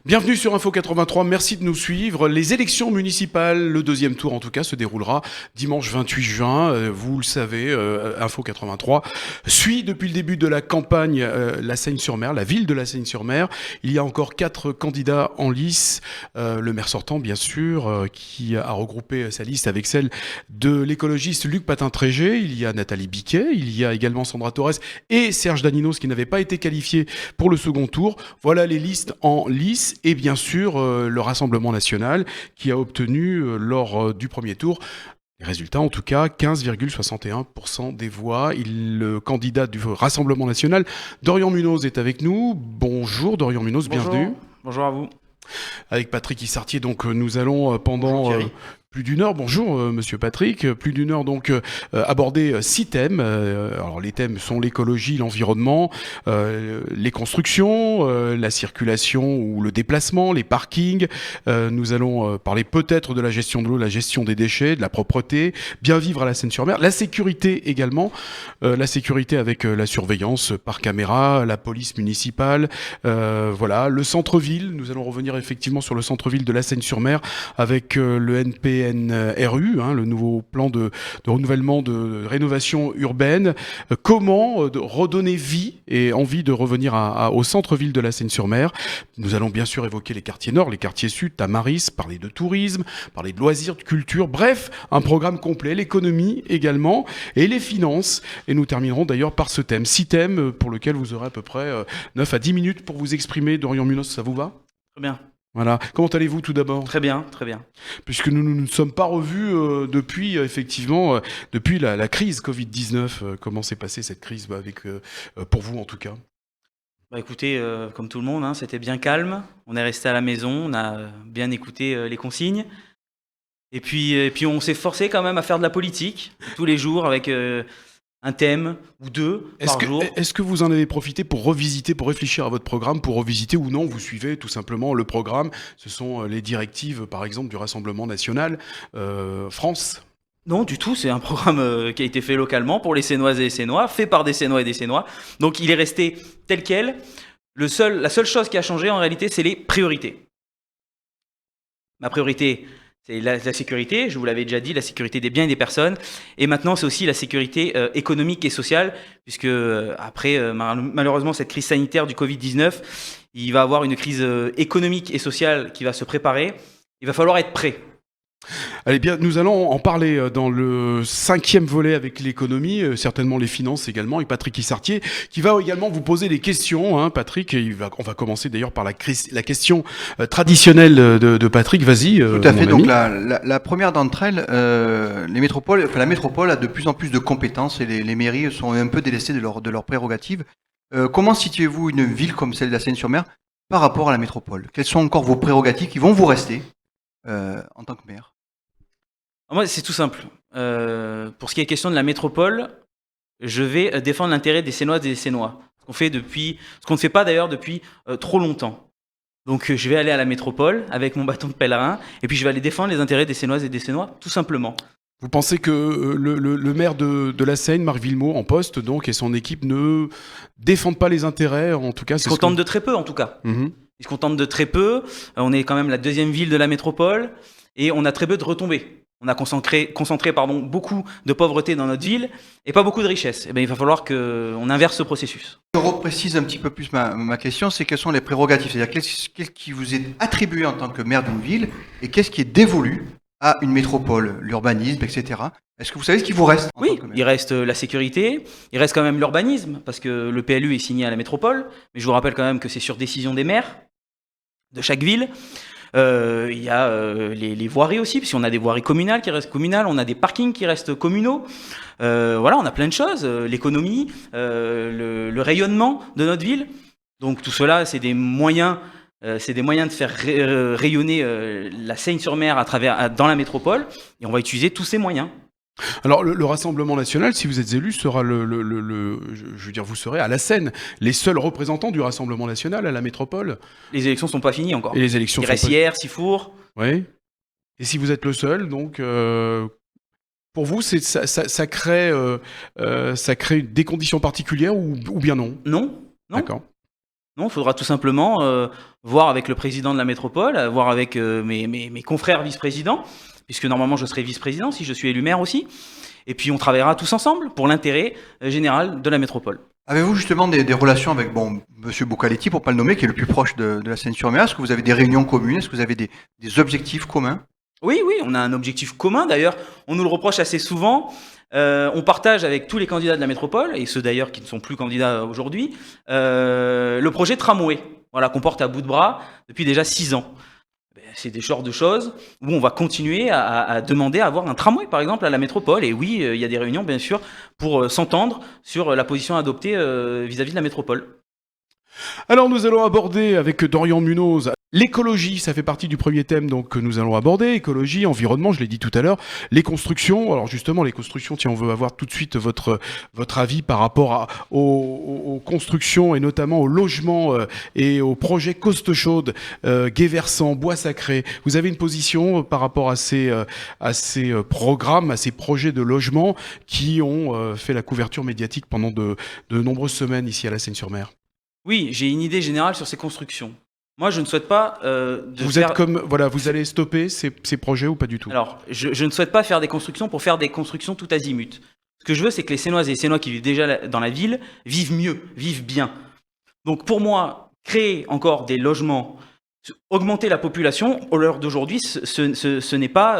Bienvenue sur Info 83, merci de nous suivre. Les élections municipales, le deuxième tour en tout cas, se déroulera dimanche 28 juin. Vous le savez, Info 83 suit depuis le début de la campagne la Seigne-sur-Mer, la ville de la Seigne-sur-Mer. Il y a encore 4 candidats en lice. Le maire sortant, bien sûr, qui a regroupé sa liste avec celle de l'écologiste Luc Patin-Trégé. Il y a Nathalie Biquet, il y a également Sandra Torres et Serge Daninos qui n'avaient pas été qualifiés pour le second tour. Voilà les listes en lice. Et bien sûr, le Rassemblement national qui a obtenu lors du premier tour les résultats, en tout cas, 15,61% des voix. Le candidat du Rassemblement national, Dorian Munoz, est avec nous. Bonjour Dorian Munoz, Bonjour. bienvenue. Bonjour à vous. Avec Patrick Issartier, donc nous allons pendant plus d'une heure, bonjour monsieur Patrick, plus d'une heure donc aborder 6 thèmes. Alors les thèmes sont l'écologie, l'environnement, les constructions, la circulation ou le déplacement, les parkings. Nous allons parler peut-être de la gestion de l'eau, la gestion des déchets, de la propreté, bien vivre à la Seine-sur-Mer, la sécurité également, la sécurité avec la surveillance par caméra, la police municipale, voilà, le centre-ville. Nous allons revenir effectivement sur le centre-ville de la Seine-sur-Mer avec le NPNRU, le nouveau plan de renouvellement, de rénovation urbaine. Comment redonner vie et envie de revenir au centre-ville de la Seine-sur-Mer. Nous allons bien sûr évoquer les quartiers nord, les quartiers sud, Tamaris, parler de tourisme, parler de loisirs, de culture, bref, un programme complet, l'économie également, et les finances. Et nous terminerons d'ailleurs par ce thème. 6 thèmes pour lesquels vous aurez à peu près 9 à 10 minutes pour vous exprimer. Dorian Munoz, ça vous va ? Très bien. Voilà. Comment allez-vous tout d'abord ? Très bien, très bien. Puisque nous ne nous sommes pas revus depuis, effectivement, depuis la crise Covid-19. Comment s'est passée cette crise pour vous en tout cas ? Bah écoutez, comme tout le monde, c'était bien calme. On est resté à la maison, on a bien écouté les consignes. Et puis on s'est forcé quand même à faire de la politique tous les jours avec un thème ou deux par jour. Est-ce que vous en avez profité pour revisiter, pour réfléchir à votre programme, pour revisiter ou non, vous suivez tout simplement le programme ? Ce sont les directives, par exemple, du Rassemblement national France ? Non, du tout, c'est un programme qui a été fait localement pour les Sénoises et les Sénois, fait par des Sénois et des Sénois. Donc il est resté tel quel. La seule chose qui a changé en réalité, c'est les priorités. Ma priorité, c'est la sécurité, je vous l'avais déjà dit, la sécurité des biens et des personnes. Et maintenant, c'est aussi la sécurité économique et sociale, puisque après, malheureusement, cette crise sanitaire du Covid-19, il va y avoir une crise économique et sociale qui va se préparer. Il va falloir être prêt. Allez bien, nous allons en parler dans le 5e volet avec l'économie, certainement les finances également, et Patrick Issartier, qui va également vous poser des questions. Patrick, on va commencer d'ailleurs par la question traditionnelle de Patrick. Vas-y. Tout à fait. Mon ami. Donc la première d'entre elles, la métropole a de plus en plus de compétences et les mairies sont un peu délestées de leurs prérogatives. Comment situez-vous une ville comme celle de la Seine-sur-Mer par rapport à la métropole ? Quelles sont encore vos prérogatives qui vont vous rester en tant que maire ? Moi, c'est tout simple. Pour ce qui est question de la métropole, je vais défendre l'intérêt des Sénoises et des Sénois. Ce qu'on ne fait pas d'ailleurs depuis trop longtemps. Donc je vais aller à la métropole avec mon bâton de pèlerin et puis je vais aller défendre les intérêts des Sénoises et des Sénois, tout simplement. Vous pensez que le maire de la Seine, Marc Villemot, en poste, donc, et son équipe ne défendent pas les intérêts, en tout cas ? Ils se contentent de très peu, en tout cas. Mmh. Ils se contentent de très peu. On est quand même la 2e ville de la métropole et on a très peu de retombées. On a concentré beaucoup de pauvreté dans notre ville et pas beaucoup de richesse. Il va falloir qu'on inverse ce processus. Je reprécise un petit peu plus ma question, c'est quelles sont les prérogatives ? C'est-à-dire qu'est-ce qui vous est attribué en tant que maire d'une ville et qu'est-ce qui est dévolu à une métropole, l'urbanisme, etc. Est-ce que vous savez ce qui vous reste ? Oui, il reste la sécurité, il reste quand même l'urbanisme, parce que le PLU est signé à la métropole, mais je vous rappelle quand même que c'est sur décision des maires de chaque ville. Il y a les voiries aussi, parce qu'on a des voiries communales qui restent communales, on a des parkings qui restent communaux. Voilà, on a plein de choses. L'économie, le rayonnement de notre ville. Donc tout cela, c'est des moyens de faire rayonner la Seine-sur-Mer dans la métropole, et on va utiliser tous ces moyens. Alors le Rassemblement national, si vous êtes élu, sera je veux dire, vous serez à la Seine, les seuls représentants du Rassemblement national à la métropole. Les élections sont pas finies encore. Et les élections il reste hier, Sifour. Oui. Et si vous êtes le seul, donc pour vous, ça crée des conditions particulières ou bien non ? Non. D'accord. Non, il faudra tout simplement voir avec le président de la métropole, voir avec mes confrères vice-présidents, puisque normalement je serai vice-président si je suis élu maire aussi. Et puis on travaillera tous ensemble pour l'intérêt général de la métropole. Avez-vous justement des relations avec Monsieur Bocaletti, pour ne pas le nommer, qui est le plus proche de la Seine-sur-Mer? Est-ce que vous avez des réunions communes? Est-ce que vous avez des objectifs communs? Oui, on a un objectif commun. D'ailleurs, on nous le reproche assez souvent. On partage avec tous les candidats de la métropole, et ceux d'ailleurs qui ne sont plus candidats aujourd'hui, le projet tramway, qu'on porte à bout de bras depuis déjà 6 ans. C'est des genres de choses où on va continuer à demander à avoir un tramway, par exemple, à la métropole. Et oui, il y a des réunions, bien sûr, pour s'entendre sur la position adoptée vis-à-vis de la métropole. Alors nous allons aborder avec Dorian Munoz l'écologie, ça fait partie du premier thème donc que nous allons aborder, écologie, environnement, je l'ai dit tout à l'heure, les constructions. Alors justement les constructions, tiens, on veut avoir tout de suite votre avis par rapport aux constructions et notamment aux logements et aux projets Coste Chaude, Gué-Versant, Bois Sacré. Vous avez une position par rapport à ces programmes, à ces projets de logement qui ont fait la couverture médiatique pendant de nombreuses semaines ici à la Seine-sur-Mer? Oui, j'ai une idée générale sur ces constructions. Moi, je ne souhaite pas vous allez stopper ces projets ou pas du tout? Alors, je ne souhaite pas faire des constructions pour faire des constructions tout azimut. Ce que je veux, c'est que les Sénoises et les Sénois qui vivent déjà dans la ville vivent mieux, vivent bien. Donc, pour moi, créer encore des logements, augmenter la population, à l'heure d'aujourd'hui, ce n'est pas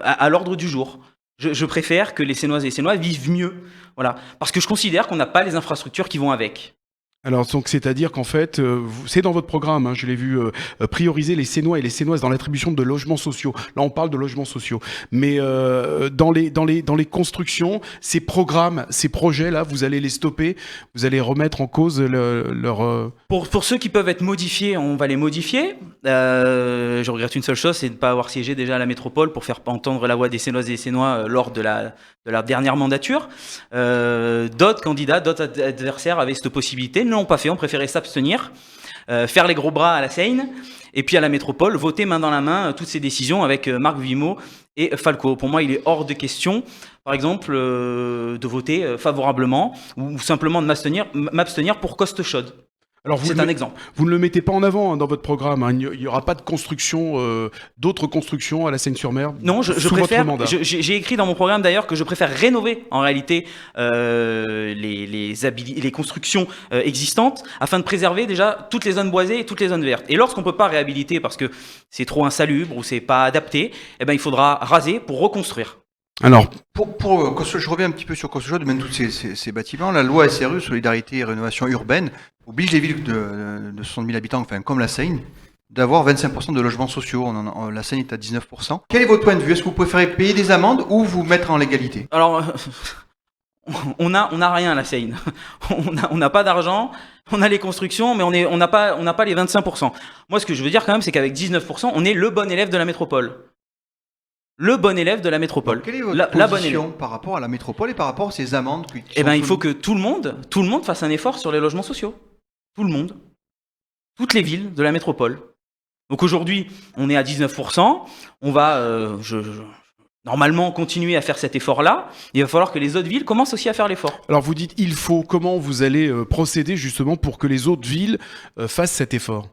à l'ordre du jour. Je préfère que les Sénoises et les Sénois vivent mieux. Voilà. Parce que je considère qu'on n'a pas les infrastructures qui vont avec. Alors, donc, c'est-à-dire qu'en fait, c'est dans votre programme, hein, je l'ai vu, prioriser les Sénois et les Sénoises dans l'attribution de logements sociaux. Là, on parle de logements sociaux. Mais dans les constructions, ces programmes, ces projets-là, vous allez les stopper, vous allez remettre en cause leur... Pour ceux qui peuvent être modifiés, on va les modifier. Je regrette une seule chose, c'est de ne pas avoir siégé déjà à la métropole pour faire entendre la voix des Sénoises et des Sénois lors de la dernière mandature. D'autres candidats, d'autres adversaires avaient cette possibilité, ne l'ont pas fait, ont préféré s'abstenir, faire les gros bras à la Seine, et puis à la métropole, voter main dans la main toutes ces décisions avec Marc Vimot et Falco. Pour moi, il est hors de question, par exemple, de voter favorablement ou simplement de m'abstenir pour Coste Chaude. Alors c'est un exemple. Vous ne le mettez pas en avant dans votre programme. Hein. Il n'y aura pas de construction, d'autres constructions à la Seine-sur-Mer. Non, je préfère. J'ai écrit dans mon programme d'ailleurs que je préfère rénover en réalité les constructions existantes afin de préserver déjà toutes les zones boisées et toutes les zones vertes. Et lorsqu'on ne peut pas réhabiliter parce que c'est trop insalubre ou c'est pas adapté, il faudra raser pour reconstruire. Alors, je reviens un petit peu sur Coste Chaude, même tous ces bâtiments. La loi SRU, Solidarité et Rénovation Urbaine, oblige les villes de 60 000 habitants, comme la Seine, d'avoir 25% de logements sociaux. La Seine est à 19%. Quel est votre point de vue? Est-ce que vous préférez payer des amendes ou vous mettre en légalité? Alors, on n'a rien à la Seine. On n'a pas d'argent, on a les constructions, mais on n'a pas les 25%. Moi, ce que je veux dire quand même, c'est qu'avec 19%, on est le bon élève de la métropole. Le bon élève de la métropole. Donc, quelle est votre position par rapport à la métropole et par rapport à ces amendes il faut que tout le monde fasse un effort sur les logements sociaux. Tout le monde. Toutes les villes de la métropole. Donc aujourd'hui, on est à 19%. On va normalement continuer à faire cet effort-là. Il va falloir que les autres villes commencent aussi à faire l'effort. Alors vous dites il faut. Comment vous allez procéder justement pour que les autres villes fassent cet effort?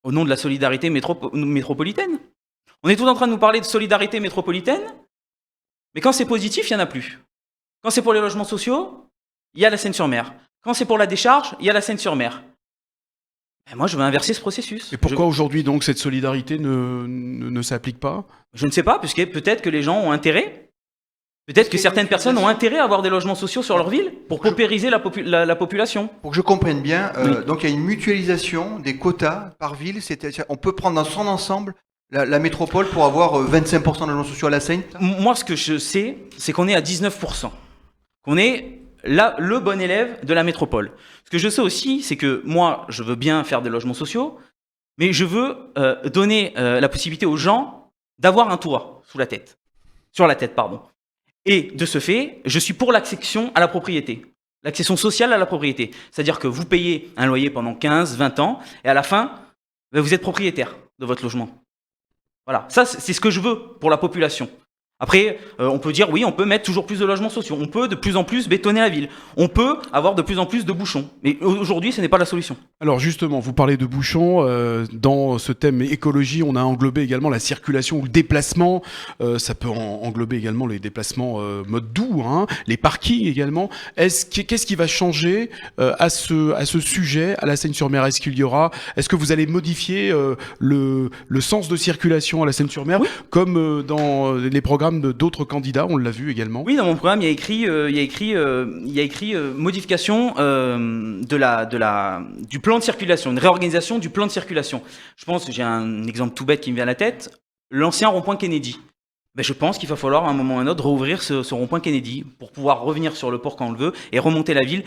Au nom de la solidarité métropolitaine. On est tous en train de nous parler de solidarité métropolitaine, mais quand c'est positif, il n'y en a plus. Quand c'est pour les logements sociaux, il y a la Seine-sur-Mer. Quand c'est pour la décharge, il y a la Seine-sur-Mer. Moi, je veux inverser ce processus. Et pourquoi aujourd'hui, donc, cette solidarité ne s'applique pas? Je ne sais pas, puisque peut-être que les gens ont intérêt. Peut-être que certaines personnes ont intérêt à avoir des logements sociaux sur leur ville pour paupériser la population. Pour que je comprenne bien, oui. Donc il y a une mutualisation des quotas par ville. On peut prendre dans son ensemble la métropole pour avoir 25% de logements sociaux à la Seine. Moi, ce que je sais, c'est qu'on est à 19%. Qu'on est le bon élève de la métropole. Ce que je sais aussi, c'est que moi, je veux bien faire des logements sociaux, mais je veux donner la possibilité aux gens d'avoir un toit sur la tête. Et de ce fait, je suis pour l'accession à la propriété. L'accession sociale à la propriété. C'est-à-dire que vous payez un loyer pendant 15, 20 ans, et à la fin, vous êtes propriétaire de votre logement. Voilà, ça c'est ce que je veux pour la population. Après, on peut dire oui, on peut mettre toujours plus de logements sociaux, on peut de plus en plus bétonner la ville, on peut avoir de plus en plus de bouchons. Mais aujourd'hui, ce n'est pas la solution. Alors justement, vous parlez de bouchons. Dans ce thème écologie, on a englobé également la circulation ou le déplacement. Ça peut englober également les déplacements mode doux, hein, les parkings également. Qu'est-ce qui va changer à ce sujet à la Seyne-sur-Mer? Est-ce que vous allez modifier le sens de circulation à la Seyne-sur-Mer, Oui. comme dans les programmes d'autres candidats, on l'a vu également? Oui, dans mon programme, il y a écrit modification du plan de circulation, une réorganisation du plan de circulation. Je pense, j'ai un exemple tout bête qui me vient à la tête, l'ancien rond-point Kennedy. Ben, je pense qu'il va falloir à un moment ou à un autre rouvrir ce rond-point Kennedy pour pouvoir revenir sur le port quand on le veut et remonter la ville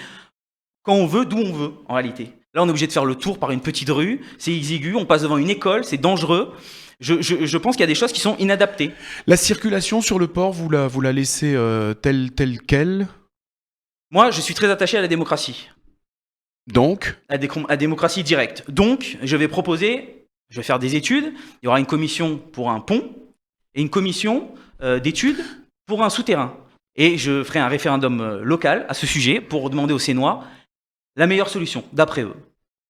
quand on veut, d'où on veut en réalité. Là, on est obligé de faire le tour par une petite rue, c'est exigu, on passe devant une école, c'est dangereux. Je pense qu'il y a des choses qui sont inadaptées. La circulation sur le port, vous la laissez telle quelle? Moi, je suis très attaché à la démocratie. Donc, À la démocratie directe. Donc, je vais faire des études. Il y aura une commission pour un pont et une commission d'études pour un souterrain. Et je ferai un référendum local à ce sujet pour demander aux Sénois la meilleure solution, d'après eux.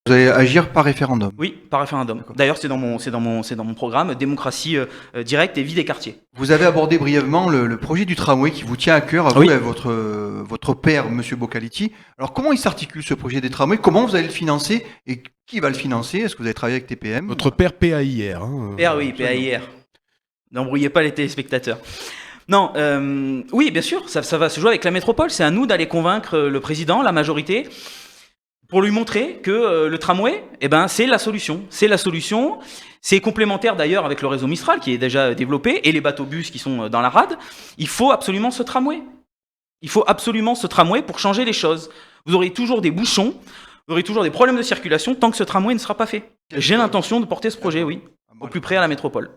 Vous allez agir par référendum. Oui, par référendum. D'ailleurs, c'est dans mon programme, démocratie directe et vie des quartiers. Vous avez abordé brièvement le projet du tramway qui vous tient à cœur, à vous Oui. et à votre père, Monsieur Bocaliti. Alors, comment il s'articule ce projet des tramways? Comment vous allez le financer et qui va le financer? Est-ce que vous allez travailler avec TPM? votre père PAIR. Hein, Oui, PAIR. N'embrouillez pas les téléspectateurs. Non, oui, bien sûr, ça va se jouer avec la métropole. C'est à nous d'aller convaincre le président, la majorité, pour lui montrer que le tramway, c'est la solution. C'est la solution. C'est complémentaire d'ailleurs avec le réseau Mistral qui est déjà développé et les bateaux-bus qui sont dans la rade. Il faut absolument ce tramway. Il faut absolument ce tramway pour changer les choses. Vous aurez toujours des bouchons, vous aurez toujours des problèmes de circulation tant que ce tramway ne sera pas fait. J'ai l'intention de porter ce projet, oui, au plus près à la métropole.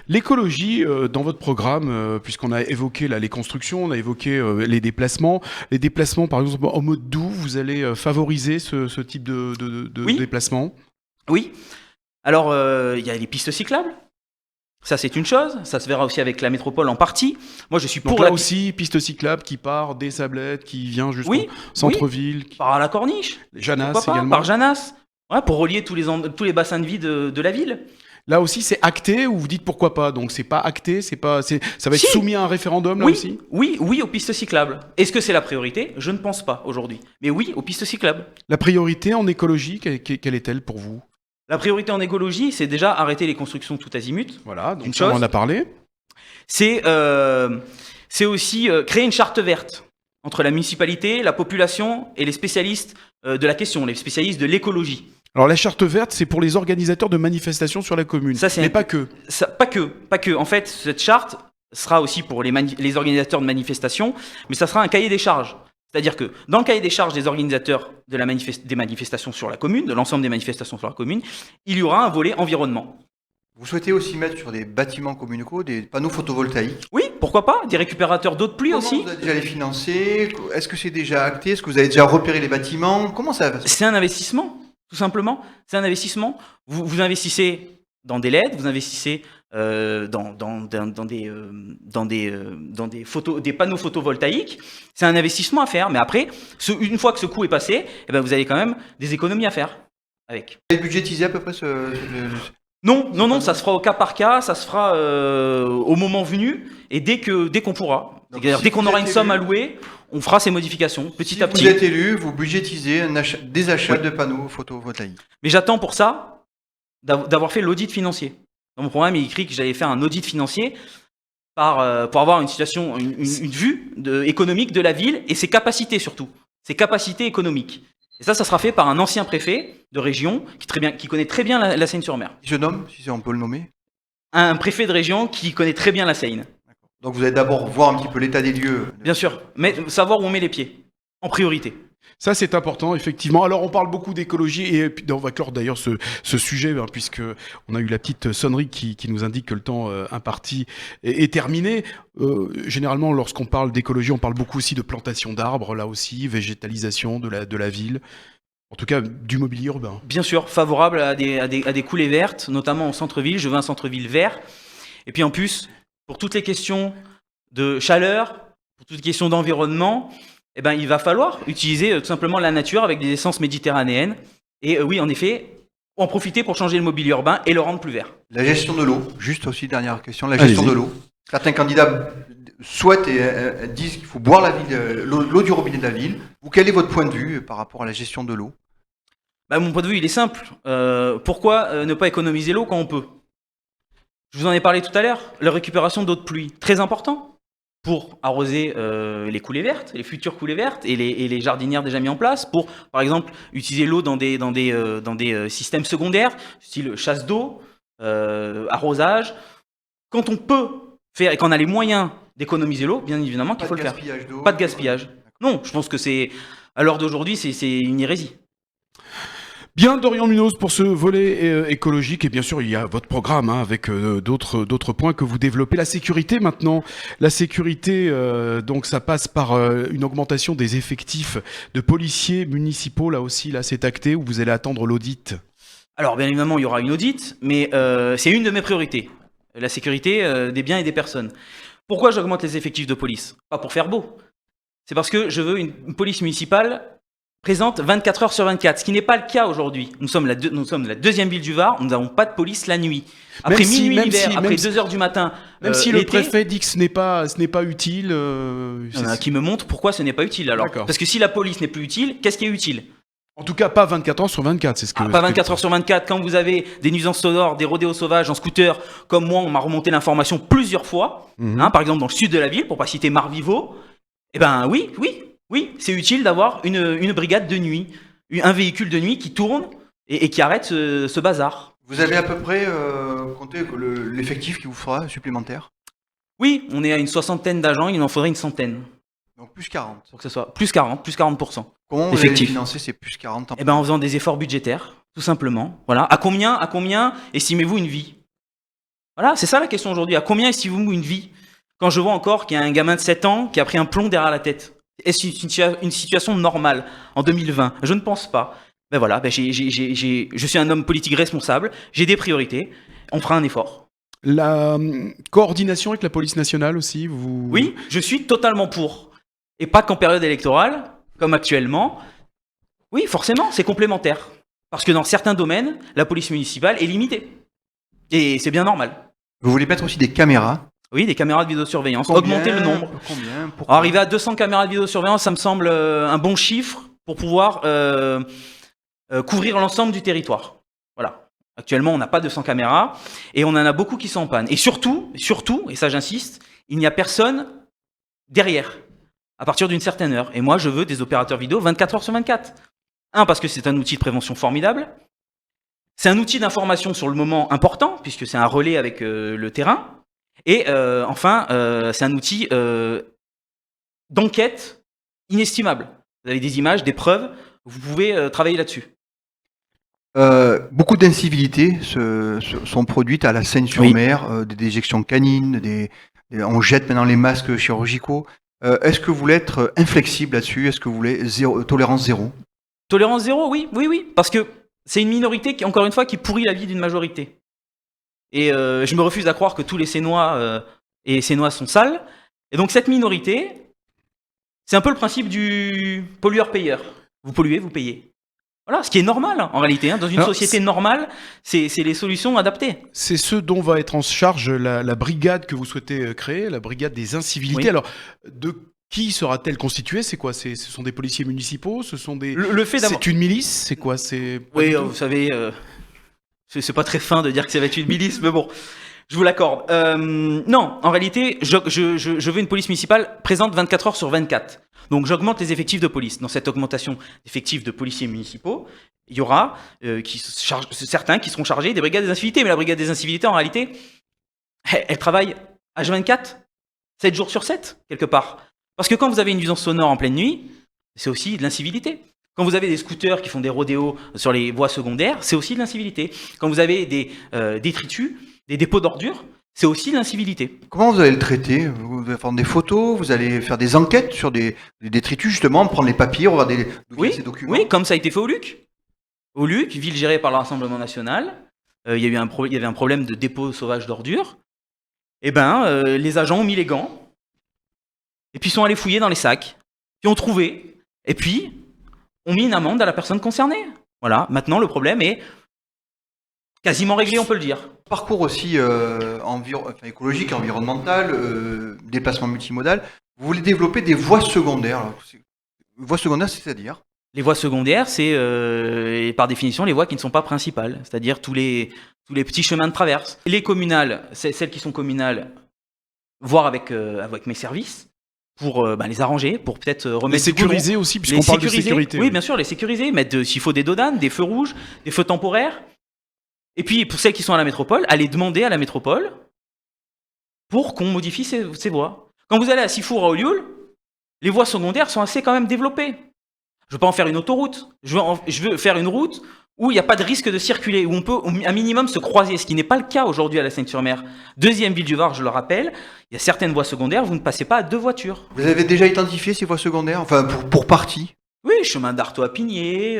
L'écologie, dans votre programme, puisqu'on a évoqué là, les constructions, on a évoqué les déplacements. Les déplacements, par exemple, en mode doux, vous allez favoriser ce type de Oui. déplacement? Oui. Alors, il y a les pistes cyclables. Ça, c'est une chose. Ça se verra aussi avec la métropole en partie. Moi, je suis Donc pour là la aussi, piste cyclable qui part des Sablettes, qui vient jusqu'au Oui, centre-ville, par la Corniche. Janas Pourquoi pas, également. par Janas. Ouais, pour relier tous les bassins de vie de la ville. Là aussi, c'est acté ou vous dites pourquoi pas? Donc c'est pas acté, ça va être Si. soumis à un référendum là Oui, aussi? oui, aux pistes cyclables. Est-ce que c'est la priorité? Je ne pense pas aujourd'hui. Mais oui, aux pistes cyclables. La priorité en écologie, quelle est-elle pour vous? La priorité en écologie, c'est déjà arrêter les constructions tout azimut. Voilà, donc Une ça, on chose. en a parlé. C'est aussi créer une charte verte entre la municipalité, la population et les spécialistes de la question, les spécialistes de l'écologie. Alors la charte verte, c'est pour les organisateurs de manifestations sur la commune, Ça, c'est mais un- pas que. Ça, pas que. En fait, cette charte sera aussi pour les organisateurs de manifestations, mais ça sera un cahier des charges. C'est-à-dire que dans le cahier des charges des organisateurs des manifestations sur la commune, de l'ensemble des manifestations sur la commune, il y aura un volet environnement. Vous souhaitez aussi mettre sur des bâtiments communaux des panneaux photovoltaïques. Oui, pourquoi pas? Des récupérateurs d'eau de pluie Comment aussi. vous allez déjà les financer? Est-ce que c'est déjà acté? Est-ce que vous avez déjà repéré les bâtiments? Comment ça va se passer? C'est un investissement, tout simplement. C'est un investissement. Vous investissez dans des LED, vous investissez dans des panneaux photovoltaïques. C'est un investissement à faire. Mais après, une fois que ce coût est passé, vous avez quand même des économies à faire avec. Vous avez budgétisé à peu près Non, ça se fera au cas par cas, ça se fera au moment venu et dès qu'on pourra. Donc, C'est-à-dire, si dès qu'on vous aura êtes une somme élu- allouée, on fera ces modifications petit Si à vous petit. êtes élu, vous budgétisez des achats Oui. de panneaux photovoltaïques. Mais j'attends pour ça d'avoir fait l'audit financier. Dans mon programme, il est écrit que j'allais faire un audit financier pour avoir une situation, une vue économique de la ville et ses capacités surtout, ses capacités économiques. Et ça sera fait par un ancien préfet de région qui connaît très bien la Seine-sur-Mer. Qui se nomme, si on peut le nommer. Un préfet de région qui connaît très bien la Seine. Donc vous allez d'abord voir un petit peu l'état des lieux. Bien sûr, mais savoir où on met les pieds, en priorité. Ça, c'est important, effectivement. Alors, on parle beaucoup d'écologie et puis on va clore d'ailleurs ce sujet, puisque on a eu la petite sonnerie qui nous indique que le temps imparti est terminé. Généralement, lorsqu'on parle d'écologie, on parle beaucoup aussi de plantation d'arbres, là aussi, végétalisation de la ville. En tout cas, du mobilier urbain. Bien sûr, favorable à des coulées vertes, notamment au centre-ville. Je veux un centre-ville vert. Et puis en plus, pour toutes les questions de chaleur, pour toutes les questions d'environnement, eh ben, il va falloir utiliser tout simplement la nature avec des essences méditerranéennes. Et oui, en effet, en profiter pour changer le mobilier urbain et le rendre plus vert. La gestion de l'eau, juste aussi dernière question, la gestion de l'eau. Certains candidats souhaitent et disent qu'il faut boire l'eau du robinet de la ville. Ou quel est votre point de vue par rapport à la gestion de l'eau? Mon point de vue, il est simple. Pourquoi ne pas économiser l'eau quand on peut? Je vous en ai parlé tout à l'heure, la récupération d'eau de pluie, très important pour arroser les coulées vertes, les futures coulées vertes et les jardinières déjà mis en place, pour, par exemple, utiliser l'eau dans des systèmes secondaires, style chasse d'eau, arrosage. Quand on peut faire et qu'on a les moyens d'économiser l'eau, bien évidemment qu'il faut le faire. Pas de gaspillage. Non, je pense que c'est, à l'heure d'aujourd'hui, c'est une hérésie. Bien, Dorian Munoz, pour ce volet écologique, et bien sûr, il y a votre programme avec d'autres points que vous développez. La sécurité maintenant, la sécurité, donc ça passe par une augmentation des effectifs de policiers municipaux, là aussi, là c'est acté, où vous allez attendre l'audit. Alors, bien évidemment, il y aura une audit, mais c'est une de mes priorités, la sécurité des biens et des personnes. Pourquoi j'augmente les effectifs de police? Pas pour faire beau, c'est parce que je veux une police municipale présente 24 heures sur 24, ce qui n'est pas le cas aujourd'hui. Nous sommes la deuxième ville du Var, nous n'avons pas de police la nuit. Après minuit l'hiver, après 2 heures du matin, même si le préfet dit que ce n'est pas utile. Qui me montre pourquoi ce n'est pas utile alors. Parce que si la police n'est plus utile, qu'est-ce qui est utile? En tout cas, pas 24 heures sur 24, c'est ce que... pas 24 heures sur 24, quand vous avez des nuisances sonores, des rodéos sauvages en scooter, comme moi, on m'a remonté l'information plusieurs fois, par exemple dans le sud de la ville, pour pas citer Marvivo, eh ben oui, c'est utile d'avoir une brigade de nuit, un véhicule de nuit qui tourne et qui arrête ce bazar. Vous avez à peu près compté l'effectif qui vous fera supplémentaire? Oui, on est à une 60aine d'agents, il en faudrait une 100aine. Donc plus 40. Pour que ce soit plus 40%. Comment vous allez financer ces plus 40 ans? En faisant des efforts budgétaires, tout simplement. Voilà. À combien estimez-vous une vie? Voilà, c'est ça la question aujourd'hui. À combien estimez-vous une vie? Quand je vois encore qu'il y a un gamin de 7 ans qui a pris un plomb derrière la tête. Est-ce une situation normale en 2020? Je ne pense pas. Je suis un homme politique responsable, j'ai des priorités, on fera un effort. La coordination avec la police nationale aussi, Oui, je suis totalement pour. Et pas qu'en période électorale, comme actuellement. Oui, forcément, c'est complémentaire. Parce que dans certains domaines, la police municipale est limitée. Et c'est bien normal. Vous voulez mettre aussi des caméras? Oui, des caméras de vidéosurveillance. Augmenter le nombre. Pourquoi? Arriver à 200 caméras de vidéosurveillance, ça me semble un bon chiffre pour pouvoir couvrir l'ensemble du territoire. Voilà. Actuellement, on n'a pas 200 caméras et on en a beaucoup qui sont en panne. Et surtout, et ça j'insiste, il n'y a personne derrière à partir d'une certaine heure. Et moi, je veux des opérateurs vidéo 24 heures sur 24. Parce que c'est un outil de prévention formidable. C'est un outil d'information sur le moment important, puisque c'est un relais avec le terrain. Et enfin, c'est un outil d'enquête inestimable. Vous avez des images, des preuves, vous pouvez travailler là-dessus. Beaucoup d'incivilités sont produites à la Seine-sur-Mer, des déjections canines, on jette maintenant les masques chirurgicaux. Est-ce que vous voulez être inflexible là-dessus? Est-ce que vous voulez tolérance zéro? Tolérance zéro, oui, parce que c'est une minorité qui, encore une fois, qui pourrit la vie d'une majorité. Et je me refuse à croire que tous les Sénois et Sénois sont sales. Et donc cette minorité, c'est un peu le principe du pollueur-payeur. Vous polluez, vous payez. Voilà, ce qui est normal en réalité. Dans une société normale, c'est les solutions adaptées. C'est ce dont va être en charge la brigade que vous souhaitez créer, la brigade des incivilités. Oui. Alors, de qui sera-t-elle constituée? C'est quoi? Ce sont des policiers municipaux? Ce sont des... C'est une milice? C'est quoi? Oui, vous savez, c'est pas très fin de dire que ça va être une milice, mais bon, je vous l'accorde. Non, en réalité, je veux une police municipale présente 24 heures sur 24. Donc j'augmente les effectifs de police. Dans cette augmentation d'effectifs de policiers municipaux, il y aura certains qui seront chargés des brigades des incivilités. Mais la brigade des incivilités, en réalité, elle travaille H24, 7 jours sur 7, quelque part. Parce que quand vous avez une nuisance sonore en pleine nuit, c'est aussi de l'incivilité. Quand vous avez des scooters qui font des rodéos sur les voies secondaires, c'est aussi de l'incivilité. Quand vous avez des détritus, des dépôts d'ordures, c'est aussi de l'incivilité. Comment vous allez le traiter? Vous allez faire des photos, vous allez faire des enquêtes sur des détritus, justement, prendre les papiers, regarder ces documents? Oui, comme ça a été fait au Luc. Au Luc, ville gérée par le Rassemblement national, il y avait un problème de dépôt sauvage d'ordures. les agents ont mis les gants, et puis sont allés fouiller dans les sacs, puis ont trouvé, et puis ont mis une amende à la personne concernée. Voilà, maintenant le problème est quasiment réglé, on peut le dire. Parcours aussi écologique, environnemental, déplacement multimodal. Vous voulez développer des voies secondaires. Alors, voies secondaires, c'est-à-dire? Les voies secondaires, c'est par définition les voies qui ne sont pas principales, c'est-à-dire tous les petits chemins de traverse. Les communales, celles qui sont communales, voir avec mes services pour les arranger, pour peut-être remettre les sécuriser aussi, puisqu'on parle de sécurité. Oui, bien sûr, les sécuriser, mettre s'il faut des dodanes, des feux rouges, des feux temporaires. Et puis pour celles qui sont à la métropole, aller demander à la métropole pour qu'on modifie ces voies. Quand vous allez à Sifour, à Olioul, les voies secondaires sont assez quand même développées. Je ne veux pas en faire une autoroute. Je veux faire une route où il n'y a pas de risque de circuler, où on peut un minimum se croiser, ce qui n'est pas le cas aujourd'hui à la Seine-sur-Mer. Deuxième ville du Var, je le rappelle, il y a certaines voies secondaires, vous ne passez pas à 2 voitures. Vous avez déjà identifié ces voies secondaires, enfin pour partie? Oui, chemin d'Artaud à Pigné,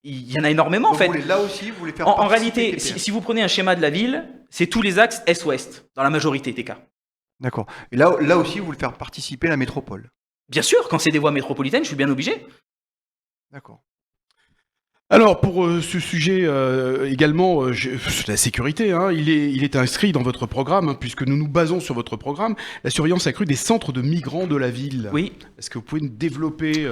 il y en a énormément. Donc en fait. Là aussi, vous voulez faire en réalité, si vous prenez un schéma de la ville, c'est tous les axes est-ouest, dans la majorité des cas. D'accord. Et là aussi, vous voulez faire participer la métropole? Bien sûr, quand c'est des voies métropolitaines, je suis bien obligé. D'accord. Alors pour ce sujet également, la sécurité, hein, il est inscrit dans votre programme, hein, puisque nous nous basons sur votre programme, la surveillance accrue des centres de migrants de la ville. Oui. Est-ce que vous pouvez nous développer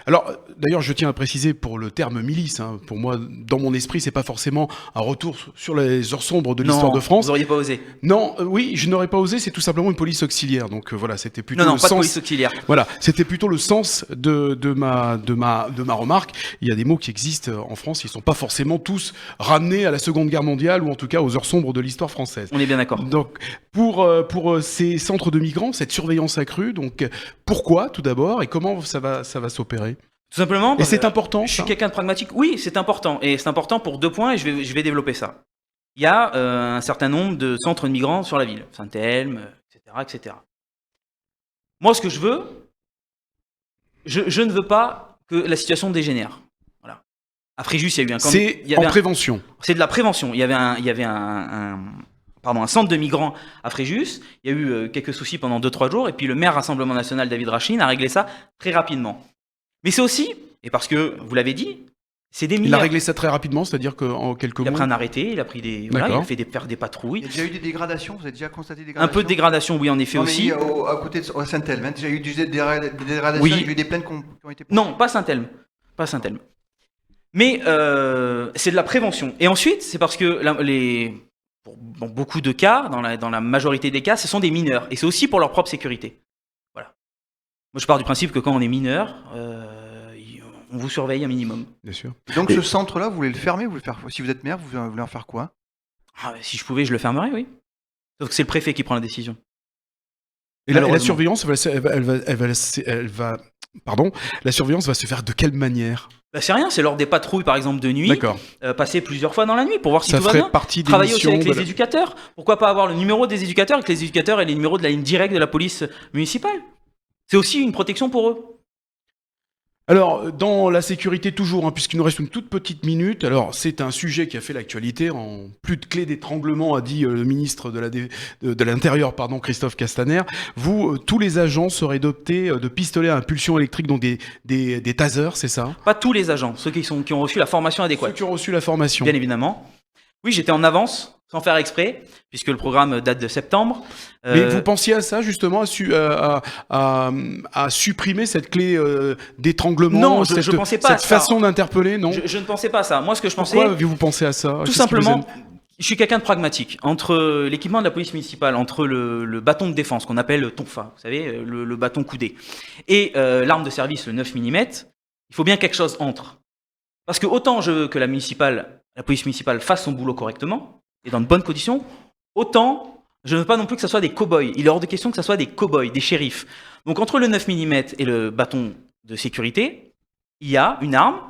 Alors, d'ailleurs, je tiens à préciser pour le terme milice, hein, pour moi, dans mon esprit, c'est pas forcément un retour sur les heures sombres de l'histoire de France. Vous n'auriez pas osé. Non, oui, je n'aurais pas osé, c'est tout simplement une police auxiliaire. Donc voilà, c'était plutôt Non, le pas sens. de police auxiliaire. Voilà, c'était plutôt le sens de ma remarque. Il y a des mots qui existent en France, ils sont pas forcément tous ramenés à la Seconde Guerre mondiale ou en tout cas aux heures sombres de l'histoire française. On est bien d'accord. Donc pour ces centres de migrants, cette surveillance accrue, donc pourquoi tout d'abord et comment ça va s'opérer? Tout simplement. Et c'est important. Je suis quelqu'un de pragmatique. Oui, c'est important. Et c'est important pour 2 points et je vais développer ça. Il y a un certain nombre de centres de migrants sur la ville. Saint-Elme, etc., etc. Moi, ce que je veux, je ne veux pas que la situation dégénère. Voilà. À Fréjus, il y a eu un... C'est en prévention. C'est de la prévention. Il y avait un centre de migrants à Fréjus. Il y a eu quelques soucis pendant 2-3 jours. Et puis le maire Rassemblement National, David Rachin, a réglé ça très rapidement. Mais c'est aussi, et parce que vous l'avez dit, c'est des mineurs. Il a réglé ça très rapidement, c'est-à-dire qu'en quelques mois. Il a pris un arrêté, il a pris il a fait faire des patrouilles. Il y a déjà eu des dégradations, vous avez déjà constaté des dégradations? Un peu de dégradation, oui, en effet aussi. À côté de Saint-Elme, déjà eu des dégradations, oui. il y a eu des plaintes qui ont été... Non, pas Saint-Elme. Pas Saint-Elme. Mais c'est de la prévention. Et ensuite, c'est parce que dans beaucoup de cas, dans la majorité des cas, ce sont des mineurs. Et c'est aussi pour leur propre sécurité. Voilà. Moi, je pars du principe que quand on est mineur, on vous surveille un minimum. Bien sûr. Donc ce centre-là, vous voulez le fermer, si vous êtes maire, vous voulez en faire quoi? Si je pouvais, je le fermerais, oui. Sauf que c'est le préfet qui prend la décision. Et la surveillance, la surveillance va se faire de quelle manière? C'est rien, c'est lors des patrouilles, par exemple, de nuit. D'accord. Passer plusieurs fois dans la nuit pour voir si ça tout va bien. Partie des Travailler aussi avec missions les éducateurs. Pourquoi pas avoir le numéro des éducateurs et que les éducateurs aient les numéros de la ligne directe de la police municipale? C'est aussi une protection pour eux. Alors, dans la sécurité toujours, hein, puisqu'il nous reste une toute petite minute, alors c'est un sujet qui a fait l'actualité, en plus de clé d'étranglement, a dit le ministre de l'Intérieur, Christophe Castaner. Vous, tous les agents seraient dotés de pistolets à impulsion électrique, donc des tasers, c'est ça? Pas tous les agents, ceux qui ont reçu la formation adéquate. Ceux qui ont reçu la formation. Bien évidemment. Oui, j'étais en avance, sans faire exprès, puisque le programme date de septembre. Mais vous pensiez à ça, justement, à supprimer cette clé d'étranglement? Non, je ne pensais pas à ça. Cette façon d'interpeller, non? Je ne pensais pas à ça. Moi, ce que je pensais... Pourquoi avez-vous pensé à ça? Tout simplement, je suis quelqu'un de pragmatique. Entre l'équipement de la police municipale, entre le bâton de défense, qu'on appelle tonfa, vous savez, le bâton coudé, et l'arme de service, le 9 mm, il faut bien quelque chose entre. Parce que autant je veux que la police municipale fasse son boulot correctement et dans de bonnes conditions, autant je ne veux pas non plus que ce soit des cow-boys. Il est hors de question que ce soit des cow-boys, des shérifs. Donc entre le 9 mm et le bâton de sécurité, il y a une arme,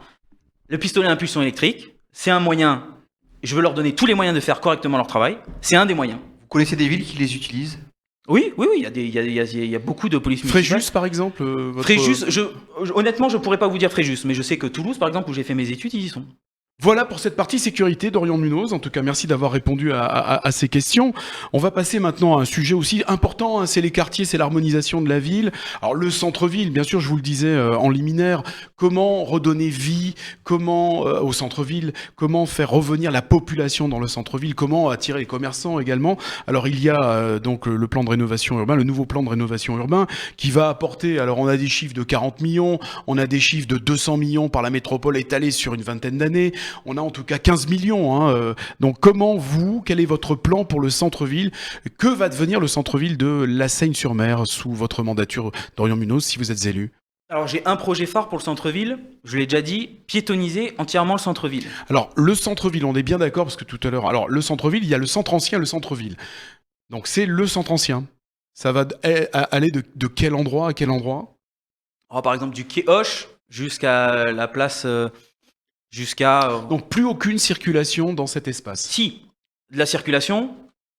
le pistolet à impulsion électrique, c'est un moyen, je veux leur donner tous les moyens de faire correctement leur travail, c'est un des moyens. Vous connaissez des villes qui les utilisent? Oui, il y a beaucoup de police municipale. Fréjus, par exemple Fréjus, honnêtement, je ne pourrais pas vous dire Fréjus, mais je sais que Toulouse, par exemple, où j'ai fait mes études, ils y sont. Voilà pour cette partie sécurité d'Orion Munoz. En tout cas, merci d'avoir répondu à ces questions. On va passer maintenant à un sujet aussi important, hein, c'est les quartiers, c'est l'harmonisation de la ville. Alors le centre-ville, bien sûr, je vous le disais en liminaire, comment redonner vie, comment au centre-ville, comment faire revenir la population dans le centre-ville, comment attirer les commerçants également. Alors il y a donc le plan de rénovation urbain, le nouveau plan de rénovation urbain qui va apporter, alors on a des chiffres de 40 millions, on a des chiffres de 200 millions par la métropole étalés sur une vingtaine d'années. On a en tout cas 15 millions. Hein. Donc comment quel est votre plan pour le centre-ville? Que va devenir le centre-ville de La Seyne-sur-Mer sous votre mandature d'Orion Munoz si vous êtes élu? Alors j'ai un projet phare pour le centre-ville, je l'ai déjà dit, piétoniser entièrement le centre-ville. Alors le centre-ville, on est bien d'accord parce que tout à l'heure, alors le centre-ville, il y a le centre ancien et le centre-ville. Donc c'est le centre ancien. Ça va aller de quel endroit à quel endroit? Alors, par exemple du quai Hoche jusqu'à la place... Donc plus aucune circulation dans cet espace. Si, de la circulation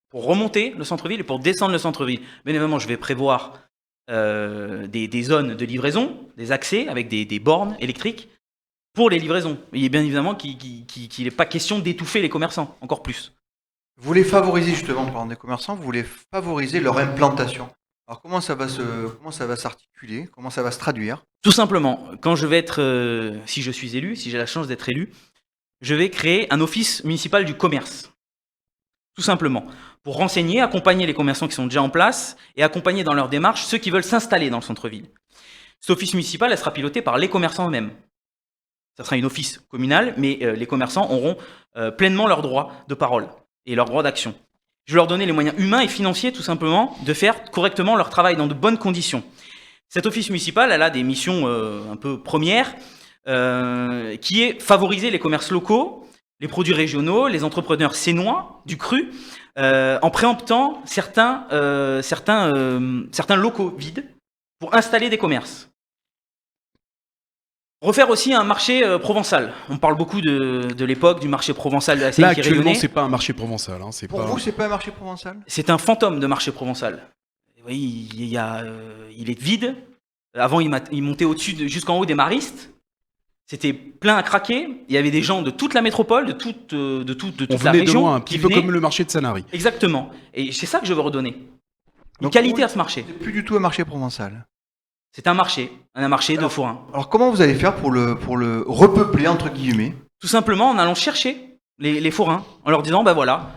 pour remonter le centre-ville et pour descendre le centre-ville. Bien évidemment, je vais prévoir des zones de livraison, des accès avec des bornes électriques pour les livraisons. Il est bien évidemment qu'il n'est pas question d'étouffer les commerçants, encore plus. Vous voulez favoriser justement, en parlant des commerçants, vous voulez favoriser leur implantation. Alors comment ça va s'articuler? Comment ça va se traduire? Tout simplement, quand je vais être, si je suis élu, si j'ai la chance d'être élu, je vais créer un office municipal du commerce. Tout simplement, pour renseigner, accompagner les commerçants qui sont déjà en place et accompagner dans leur démarche ceux qui veulent s'installer dans le centre-ville. Cet office municipal, elle sera piloté par les commerçants eux-mêmes. Ça sera une office communal, mais les commerçants auront pleinement leur droit de parole et leur droit d'action. Je vais leur donner les moyens humains et financiers, tout simplement, de faire correctement leur travail dans de bonnes conditions. Cet office municipal, elle a des missions un peu premières, qui est favoriser les commerces locaux, les produits régionaux, les entrepreneurs sénois, du cru, en préemptant certains locaux vides pour installer des commerces. Refaire aussi un marché provençal. On parle beaucoup de l'époque du marché provençal de la Seine. Là, actuellement, c'est pas un marché provençal. Hein, Pour vous, c'est pas un marché provençal? C'est un fantôme de marché provençal. Oui, il est vide. Avant, il montait au-dessus, jusqu'en haut des maristes. C'était plein à craquer. Il y avait des gens de toute la métropole, de toute la région. De loin, un petit peu comme le marché de Sanary. Exactement. Et c'est ça que je veux redonner. Une qualité à ce marché. C'est plus du tout un marché provençal. C'est un marché de forains. Alors comment vous allez faire pour le repeupler, entre guillemets? Tout simplement en allant chercher les forains, en leur disant, ben voilà,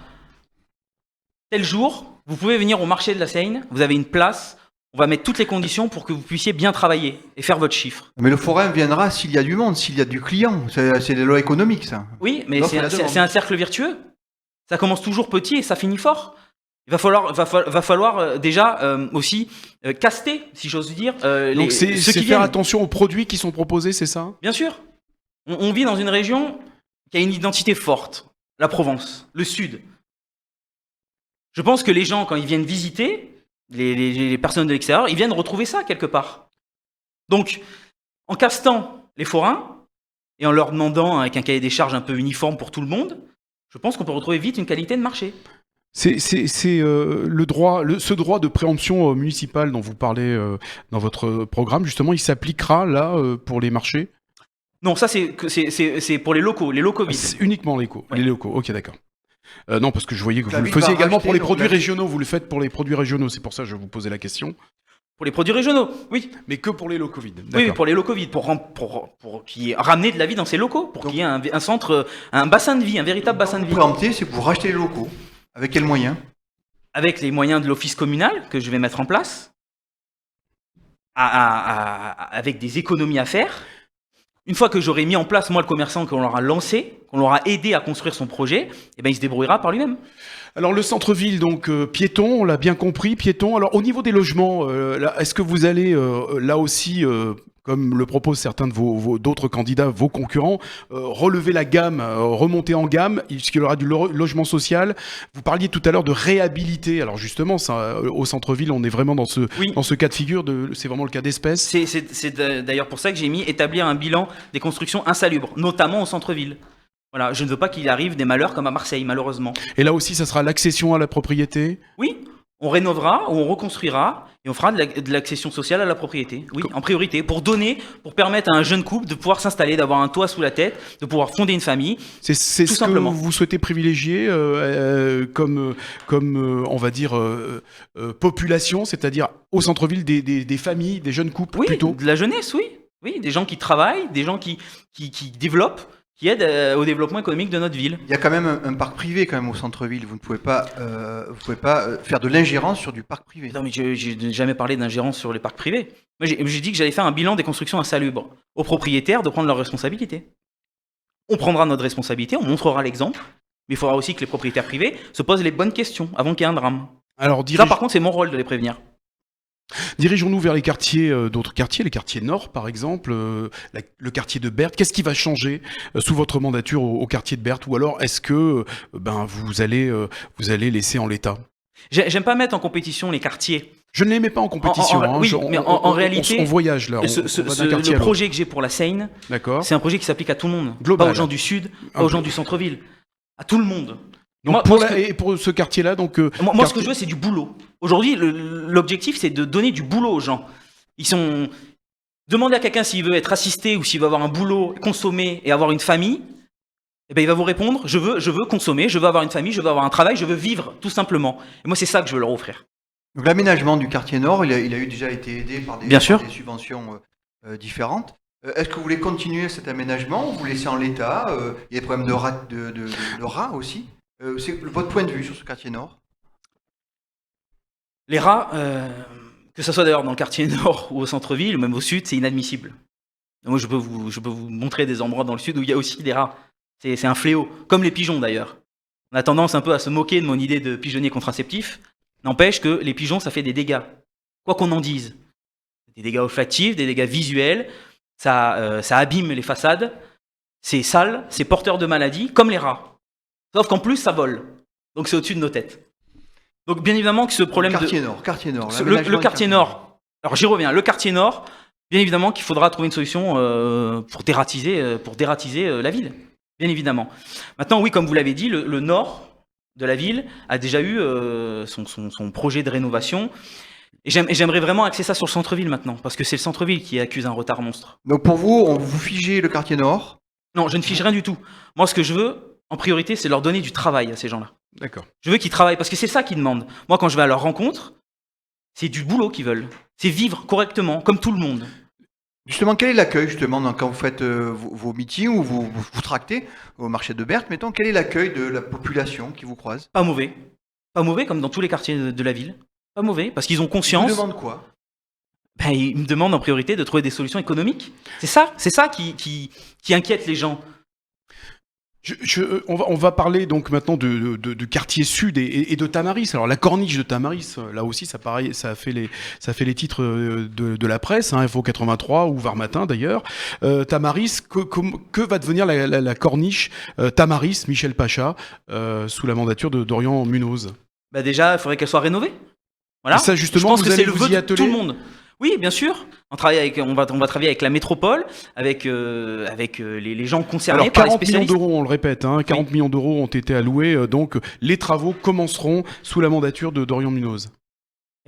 tel jour, vous pouvez venir au marché de la Seine, vous avez une place, on va mettre toutes les conditions pour que vous puissiez bien travailler et faire votre chiffre. Mais le forain viendra s'il y a du monde, s'il y a du client. C'est des lois économiques, ça. Oui, mais c'est un cercle vertueux. Ça commence toujours petit et ça finit fort. Il va falloir déjà aussi caster, si j'ose dire. Donc c'est faire viennent. attention aux produits qui sont proposés, c'est ça? Bien sûr. On vit dans une région qui a une identité forte. La Provence, le Sud. Je pense que les gens, quand ils viennent visiter, les personnes de l'extérieur, ils viennent retrouver ça quelque part. Donc, en castant les forains et en leur demandant, avec un cahier des charges un peu uniforme pour tout le monde, je pense qu'on peut retrouver vite une qualité de marché. C'est ce droit de préemption municipale dont vous parlez dans votre programme, justement, il s'appliquera là pour les marchés? Non, ça c'est pour les locaux vides. C'est uniquement les locaux, ok, d'accord. Non, parce que je voyais que vous le ville faisiez va également pour les racheter, produits donc la- régionaux, vous le faites pour les produits régionaux, c'est pour ça que je vous posais la question. Pour les produits régionaux, oui. Mais que pour les locaux vides, Oui, d'accord. pour les locaux vides, pour qu'il y ait ramener de la vie dans ces locaux, pour qu'il y ait un centre, un bassin de vie, un véritable bassin de vie. Préempter, c'est que vous rachetez les locaux. Avec quels moyens? Avec les moyens de l'office communal que je vais mettre en place, avec des économies à faire. Une fois que j'aurai mis en place, moi, le commerçant, qu'on l'aura lancé, qu'on l'aura aidé à construire son projet, eh ben, il se débrouillera par lui-même. Alors le centre-ville, donc piéton, on l'a bien compris, piéton. Alors au niveau des logements, est-ce que vous allez là aussi, comme le proposent certains de d'autres candidats, vos concurrents, relever la gamme, remonter en gamme, puisqu'il y aura du logement social? Vous parliez tout à l'heure de réhabiliter. Alors justement, ça, au centre-ville, on est vraiment dans ce cas de figure, c'est vraiment le cas d'espèce. C'est d'ailleurs pour ça que j'ai mis établir un bilan des constructions insalubres, notamment au centre-ville. Voilà, je ne veux pas qu'il arrive des malheurs comme à Marseille, malheureusement. Et là aussi, ça sera l'accession à la propriété? Oui, on rénovera ou on reconstruira et on fera de l'accession sociale à la propriété. Oui, en priorité, pour permettre à un jeune couple de pouvoir s'installer, d'avoir un toit sous la tête, de pouvoir fonder une famille. C'est tout ce simplement. que vous souhaitez privilégier comme on va dire, population, c'est-à-dire au centre-ville des familles, des jeunes couples Oui, plutôt. de la jeunesse, oui. Oui, des gens qui travaillent, des gens qui développent, qui aident au développement économique de notre ville. Il y a quand même un parc privé quand même au centre-ville. Vous ne pouvez pas, faire de l'ingérence sur du parc privé. Non, mais je n'ai jamais parlé d'ingérence sur les parcs privés. Moi, j'ai dit que j'allais faire un bilan des constructions insalubres, aux propriétaires de prendre leurs responsabilités. On prendra notre responsabilité, on montrera l'exemple, mais il faudra aussi que les propriétaires privés se posent les bonnes questions avant qu'il y ait un drame. Alors, Ça, par contre, c'est mon rôle de les prévenir. dirigeons-nous vers les quartiers, d'autres quartiers, les quartiers nord par exemple, le quartier de Berthe. Qu'est-ce qui va changer sous votre mandature au quartier de Berthe, ou alors est-ce que vous allez laisser en l'état? J'aime pas mettre en compétition les quartiers. Je ne les mets pas en compétition. Oui, mais en réalité, on voyage là. On va d'un quartier à le l'autre. projet que j'ai pour la Seine, D'accord. c'est un projet qui s'applique à tout le monde. Global. Pas aux gens du sud, pas aux gens du centre-ville. À tout le monde. Donc et pour ce quartier-là, donc Moi, ce que je veux, c'est du boulot. Aujourd'hui, l'objectif, c'est de donner du boulot aux gens. Demandez à quelqu'un s'il veut être assisté ou s'il veut avoir un boulot, consommer et avoir une famille. Eh ben, il va vous répondre, je veux consommer, je veux avoir une famille, je veux avoir un travail, je veux vivre, tout simplement. Et moi, c'est ça que je veux leur offrir. Donc l'aménagement du quartier nord, il a déjà été aidé par des subventions différentes. Est-ce que vous voulez continuer cet aménagement ou vous laissez en l'état? Il y a des problèmes de rats aussi. C'est votre point de vue sur ce quartier nord? Les rats, que ce soit d'ailleurs dans le quartier nord ou au centre-ville, ou même au sud, c'est inadmissible. Moi, je peux vous montrer des endroits dans le sud où il y a aussi des rats. C'est un fléau, comme les pigeons d'ailleurs. On a tendance un peu à se moquer de mon idée de pigeonnier contraceptif. N'empêche que les pigeons, ça fait des dégâts. Quoi qu'on en dise. Des dégâts olfactifs, des dégâts visuels, ça abîme les façades, c'est sale, c'est porteur de maladies, comme les rats. Sauf qu'en plus, ça vole. Donc c'est au-dessus de nos têtes. Donc bien évidemment que ce problème quartier de... nord. Le quartier nord. Alors j'y reviens. Le quartier nord, bien évidemment qu'il faudra trouver une solution pour dératiser la ville. Bien évidemment. Maintenant, oui, comme vous l'avez dit, le nord de la ville a déjà eu son projet de rénovation. Et j'aimerais vraiment axer ça sur le centre-ville maintenant, parce que c'est le centre-ville qui accuse un retard monstre. Donc pour vous, vous figez le quartier nord? Non, je ne fige rien du tout. Moi, ce que je veux, en priorité, c'est leur donner du travail à ces gens-là. D'accord. Je veux qu'ils travaillent, parce que c'est ça qu'ils demandent. Moi, quand je vais à leur rencontre, c'est du boulot qu'ils veulent. C'est vivre correctement, comme tout le monde. Justement, quel est l'accueil justement quand vous faites vos meetings ou vous tractez au marché de Berthe, mettons, quel est l'accueil de la population qui vous croise? Pas mauvais. Pas mauvais, comme dans tous les quartiers de la ville. Pas mauvais, parce qu'ils ont conscience. Ils vous demandent quoi? Ils me demandent en priorité de trouver des solutions économiques. C'est ça qui inquiète les gens. On va parler donc maintenant de quartier sud et de Tamaris. Alors la corniche de Tamaris, là aussi ça a fait les titres de la presse, Info 83 ou Var Matin d'ailleurs. Tamaris, que va devenir la corniche Tamaris, Michel Pacha, sous la mandature de Dorian Munoz? Déjà, il faudrait qu'elle soit rénovée. Voilà. Et ça justement, je pense que c'est le vous vœu y de tout atteler? le monde. Oui, bien sûr. On va travailler avec la métropole, avec les gens concernés. Alors par les 40 millions spécialistes. d'euros, on le répète, 40 millions d'euros ont été alloués, donc les travaux commenceront sous la mandature de Dorian Munoz.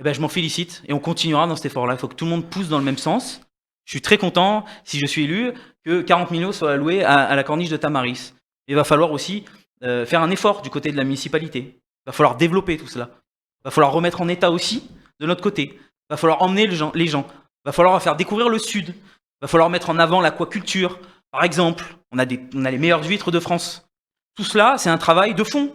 Je m'en félicite et on continuera dans cet effort-là. Il faut que tout le monde pousse dans le même sens. Je suis très content, si je suis élu, que 40 millions soient alloués à la corniche de Tamaris. Il va falloir aussi faire un effort du côté de la municipalité. Il va falloir développer tout cela. Il va falloir remettre en état aussi de notre côté. Il va falloir emmener les gens. Il va falloir faire découvrir le Sud. Il va falloir mettre en avant l'aquaculture. Par exemple, on a les meilleures huîtres de France. Tout cela, c'est un travail de fond.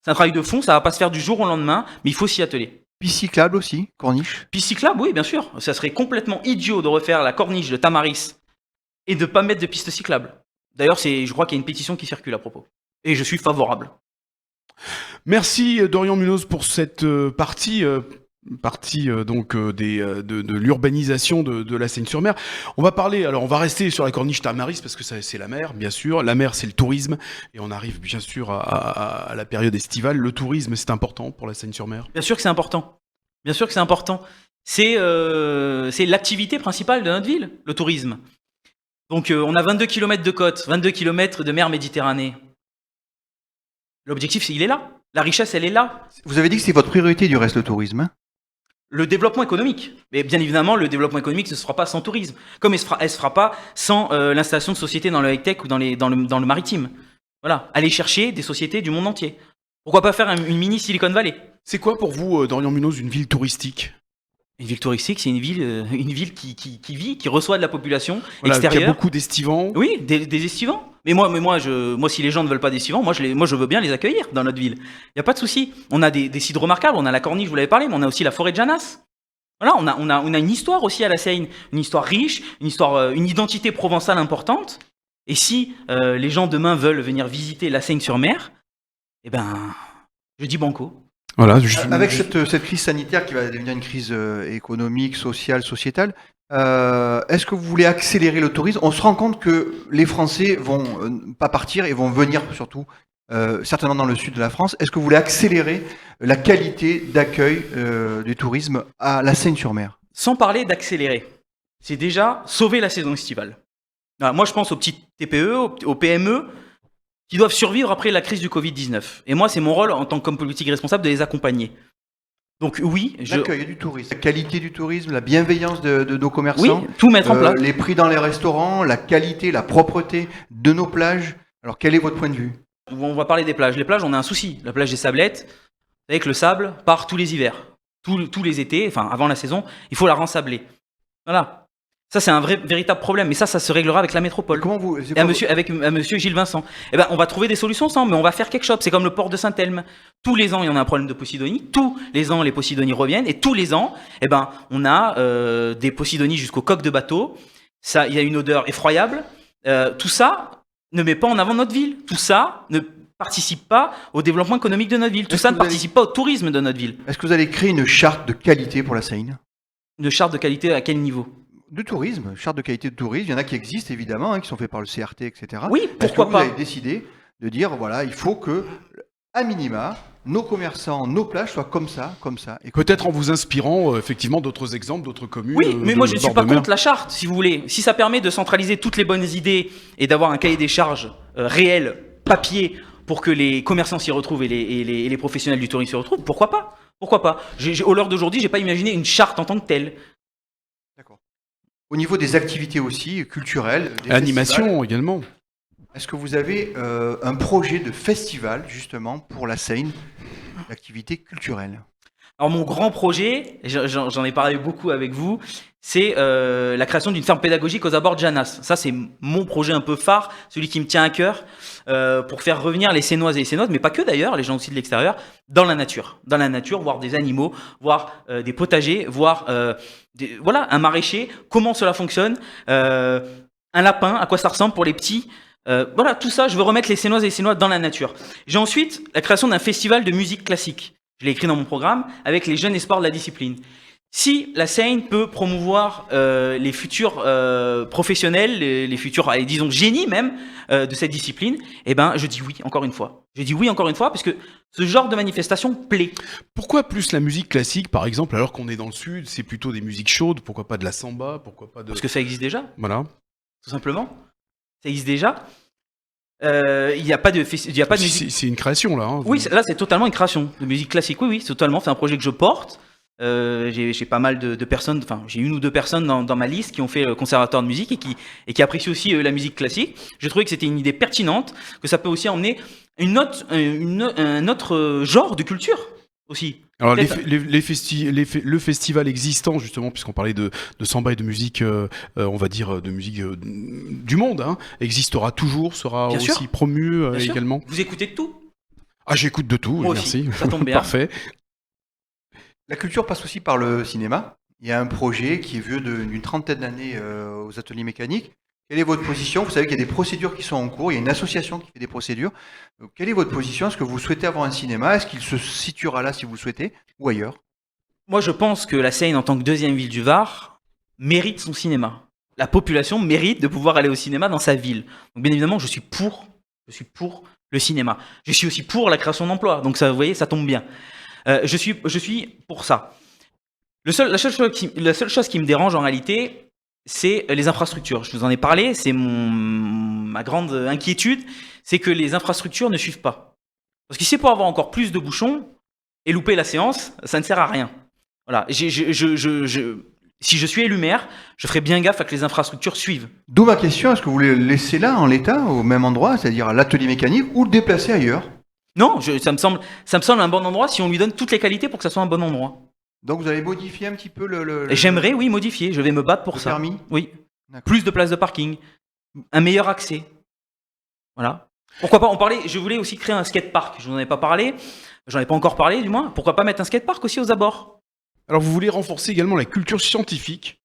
C'est un travail de fond, ça ne va pas se faire du jour au lendemain, mais il faut s'y atteler. Piste cyclable aussi, corniche? Piste cyclable, oui, bien sûr. Ça serait complètement idiot de refaire la corniche de Tamaris et de ne pas mettre de piste cyclable. D'ailleurs, je crois qu'il y a une pétition qui circule à propos. Et je suis favorable. Merci Dorian Munoz pour cette partie donc de l'urbanisation de la Seine-sur-Mer. On va rester sur la corniche Tamaris parce que c'est la mer, bien sûr. La mer, c'est le tourisme et on arrive bien sûr à la période estivale. Le tourisme, c'est important pour la Seine-sur-Mer. Bien sûr que c'est important. Bien sûr que c'est important. C'est l'activité principale de notre ville, le tourisme. Donc on a 22 km de côte, 22 km de mer Méditerranée. L'objectif, il est là. La richesse, elle est là. Vous avez dit que c'est votre priorité du reste, le tourisme. Hein. Le développement économique. Mais bien évidemment, le développement économique ne se fera pas sans tourisme. Comme elle se fera pas sans l'installation de sociétés dans le high-tech ou dans le maritime. Voilà. Aller chercher des sociétés du monde entier. Pourquoi pas faire une mini Silicon Valley? C'est quoi pour vous, Dorian Munoz, une ville touristique? Une ville touristique, c'est une ville qui vit, qui reçoit de la population Voilà, extérieure. il y a beaucoup d'estivants. Oui, des estivants. Mais moi, si les gens ne veulent pas d'estivants, moi, je veux bien les accueillir dans notre ville. Il n'y a pas de souci. On a des sites remarquables. On a la Corniche, vous l'avez parlé, mais on a aussi la forêt de Janas. Voilà, on a une histoire aussi à la Seine, une histoire riche, une identité provençale importante. Et si les gens demain veulent venir visiter la Seine-sur-Mer, eh ben, je dis banco. Voilà, avec cette crise sanitaire qui va devenir une crise économique, sociale, sociétale, est-ce que vous voulez accélérer le tourisme? On se rend compte que les Français vont pas partir et vont venir surtout, certainement dans le sud de la France. Est-ce que vous voulez accélérer la qualité d'accueil du tourisme à la Seine-sur-Mer? Sans parler d'accélérer, c'est déjà sauver la saison estivale. Alors, moi, je pense aux petites TPE, aux PME, qui doivent survivre après la crise du Covid-19. Et moi, c'est mon rôle en tant qu'homme politique responsable de les accompagner. Donc oui, l'accueil du tourisme, la qualité du tourisme, la bienveillance de nos commerçants, oui, tout mettre en place. Les prix dans les restaurants, la qualité, la propreté de nos plages. Alors quel est votre point de vue? On va parler des plages. Les plages, on a un souci. La plage des Sablettes, vous savez que le sable part tous les hivers, tous les étés, enfin avant la saison, il faut la rensabler. Voilà. Ça, c'est un véritable problème. Mais ça se réglera avec la métropole. Avec monsieur Gilles Vincent. Eh ben, on va trouver des solutions ensemble, mais on va faire quelque chose. C'est comme le port de Saint-Elme. Tous les ans, il y en a un problème de Posidonie. Tous les ans, les Posidonies reviennent. Et tous les ans, eh ben, on a des Posidonies jusqu'au coq de bateau. Ça, il y a une odeur effroyable. Tout ça ne met pas en avant notre ville. Tout ça ne participe pas au développement économique de notre ville. Tout ça ne participe pas au tourisme de notre ville. Est-ce que vous allez créer une charte de qualité pour la Seine? Une charte de qualité à quel niveau? De tourisme, charte de qualité de tourisme, il y en a qui existent évidemment, qui sont faits par le CRT, etc. Oui, pourquoi pas? Vous avez décidé de dire, voilà, il faut que, à minima, nos commerçants, nos plages soient comme ça. Et peut-être en vous inspirant effectivement d'autres exemples, d'autres communes. Oui, mais moi je ne suis pas contre la charte, si vous voulez. Si ça permet de centraliser toutes les bonnes idées et d'avoir un cahier des charges réel, papier, pour que les commerçants s'y retrouvent et les professionnels du tourisme s'y retrouvent, pourquoi pas? Pourquoi pas? Au l'heure d'aujourd'hui, j'ai pas imaginé une charte en tant que telle. D'accord. Au niveau des activités aussi, culturelles, des animation également. Est-ce que vous avez un projet de festival, justement, pour la Seine, d'activités culturelles? Alors mon grand projet, j'en ai parlé beaucoup avec vous, c'est la création d'une ferme pédagogique aux abords de Janas. Ça, c'est mon projet un peu phare, celui qui me tient à cœur, pour faire revenir les Sénoises et les Sénoises, mais pas que d'ailleurs, les gens aussi de l'extérieur, dans la nature, voir des animaux, voir des potagers, voir voilà, un maraîcher, comment cela fonctionne, un lapin, à quoi ça ressemble pour les petits. Voilà, tout ça, je veux remettre les Sénoises et les Sénois dans la nature. J'ai ensuite la création d'un festival de musique classique. Je l'ai écrit dans mon programme, avec les jeunes espoirs de la discipline. Si la Seine peut promouvoir les futurs professionnels, les futurs, disons génies même, de cette discipline, eh ben, je dis oui encore une fois. Je dis oui encore une fois parce que ce genre de manifestation plaît. Pourquoi plus la musique classique, par exemple, alors qu'on est dans le sud, c'est plutôt des musiques chaudes? Pourquoi pas de la samba? Pourquoi pas de... Parce que ça existe déjà. Voilà. Tout simplement. Ça existe déjà. Il n'y a pas de musique. C'est une création là. Hein, oui, là c'est totalement une création de musique classique. Oui, c'est totalement. C'est un projet que je porte. J'ai pas mal de personnes. Enfin, j'ai une ou deux personnes dans ma liste qui ont fait le conservatoire de musique et qui apprécient aussi la musique classique. J'ai trouvé que c'était une idée pertinente, que ça peut aussi emmener un autre genre de culture aussi. Alors le festival existant justement, puisqu'on parlait de samba et de musique, on va dire de musique du monde, hein, existera toujours, sera bien aussi sûr. promu bien également. Sûr. Vous écoutez de tout? Ah, j'écoute de tout, moi merci. Aussi. Ça tombe bien. Parfait. La culture passe aussi par le cinéma. Il y a un projet qui est vieux d'une trentaine d'années aux ateliers mécaniques. Quelle est votre position? Vous savez qu'il y a des procédures qui sont en cours. Il y a une association qui fait des procédures. Donc, quelle est votre position? Est-ce que vous souhaitez avoir un cinéma? Est-ce qu'il se situera là si vous le souhaitez ou ailleurs? Moi, je pense que la Seine, en tant que deuxième ville du Var, mérite son cinéma. La population mérite de pouvoir aller au cinéma dans sa ville. Donc, bien évidemment, je suis pour le cinéma. Je suis aussi pour la création d'emplois. Donc, ça, vous voyez, ça tombe bien. Je suis pour ça. La seule chose qui me dérange en réalité, c'est les infrastructures. Je vous en ai parlé, c'est ma grande inquiétude, c'est que les infrastructures ne suivent pas. Parce que si c'est pour avoir encore plus de bouchons et louper la séance, ça ne sert à rien. Voilà. Si je suis élu maire, je ferai bien gaffe à que les infrastructures suivent. D'où ma question, est-ce que vous voulez le laisser là, en l'état, au même endroit, c'est-à-dire à l'atelier mécanique, ou le déplacer ailleurs? Non, ça me semble un bon endroit si on lui donne toutes les qualités pour que ça soit un bon endroit. Donc vous allez modifier un petit peu Et j'aimerais, oui, modifier. Je vais me battre pour le ça. permis? Oui. D'accord. Plus de places de parking, un meilleur accès. Voilà. Pourquoi pas, je voulais aussi créer un skatepark. Je n'en ai pas parlé. J'en ai pas encore parlé, du moins. Pourquoi pas mettre un skatepark aussi aux abords? Alors vous voulez renforcer également la culture scientifique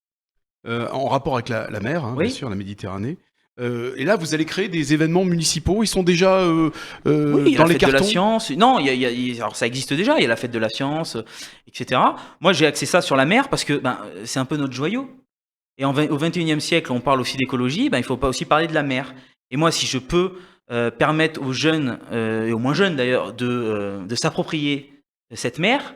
en rapport avec la mer, Oui. bien sûr, la Méditerranée. Et là, vous allez créer des événements municipaux. Ils sont déjà Oui, il y a dans la les fête de la cartons. science. Non, alors ça existe déjà. Il y a la fête de la science, etc. Moi, j'ai axé ça sur la mer parce que c'est un peu notre joyau. Et au 21e siècle, on parle aussi d'écologie. Il faut pas aussi parler de la mer. Et moi, si je peux permettre aux jeunes et aux moins jeunes d'ailleurs de s'approprier cette mer,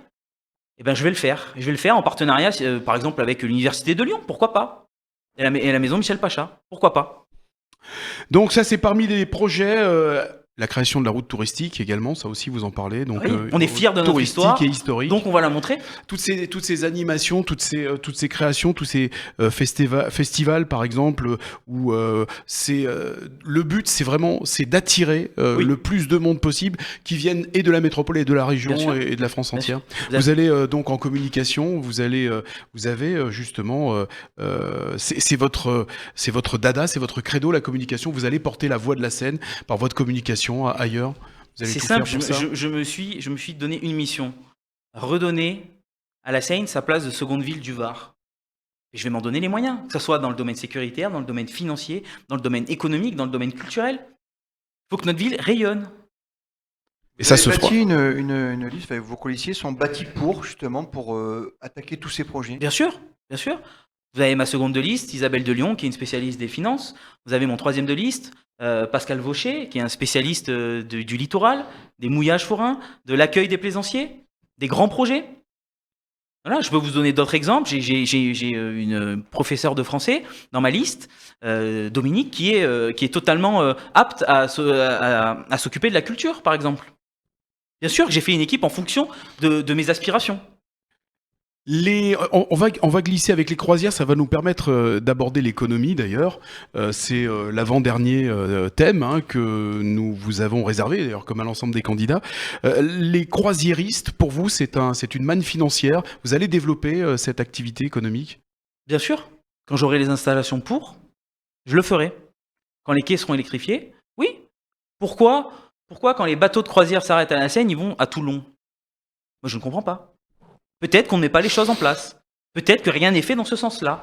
je vais le faire. Je vais le faire en partenariat, par exemple, avec l'université de Lyon. Pourquoi pas? Et la maison Michel Pacha. Pourquoi pas? Donc ça, c'est parmi les projets. La création de la route touristique également, ça aussi vous en parlez. Donc, Oui, on est fiers de notre touristique histoire, et historique. donc on va la montrer. Toutes ces animations, toutes ces créations, tous ces festivals par exemple, où le but c'est d'attirer Oui. le plus de monde possible qui viennent et de la métropole et de la région Bien sûr. et de la France Bien entière. sûr. Vous allez donc en communication, vous avez justement c'est votre dada, c'est votre credo, la communication. Vous allez porter la voix de la Seine par votre communication ailleurs. Vous allez C'est tout simple, faire pour ça. je me suis donné une mission. Redonner à la Seine sa place de seconde ville du Var. Et je vais m'en donner les moyens, que ce soit dans le domaine sécuritaire, dans le domaine financier, dans le domaine économique, dans le domaine culturel. Il faut que notre ville rayonne. Et ça Vous se avez fera. bâti une liste, vos policiers sont bâtis justement pour attaquer tous ces projets. Bien sûr, bien sûr. Vous avez ma seconde de liste, Isabelle de Lyon, qui est une spécialiste des finances. Vous avez mon troisième de liste, Pascal Vaucher, qui est un spécialiste du littoral, des mouillages forains, de l'accueil des plaisanciers, des grands projets. Voilà, je peux vous donner d'autres exemples. J'ai une professeure de français dans ma liste, Dominique, qui est totalement apte à s'occuper de la culture, par exemple. Bien sûr que j'ai fait une équipe en fonction de mes aspirations. On va glisser avec les croisières, ça va nous permettre d'aborder l'économie d'ailleurs. C'est l'avant-dernier thème que nous vous avons réservé, d'ailleurs comme à l'ensemble des candidats. Les croisiéristes, pour vous, c'est une manne financière. Vous allez développer cette activité économique? Bien sûr, quand j'aurai les installations je le ferai. Quand les quais seront électrifiés, oui. Pourquoi quand les bateaux de croisière s'arrêtent à la Seine, ils vont à Toulon? Moi, je ne comprends pas. Peut-être qu'on ne met pas les choses en place. Peut-être que rien n'est fait dans ce sens-là.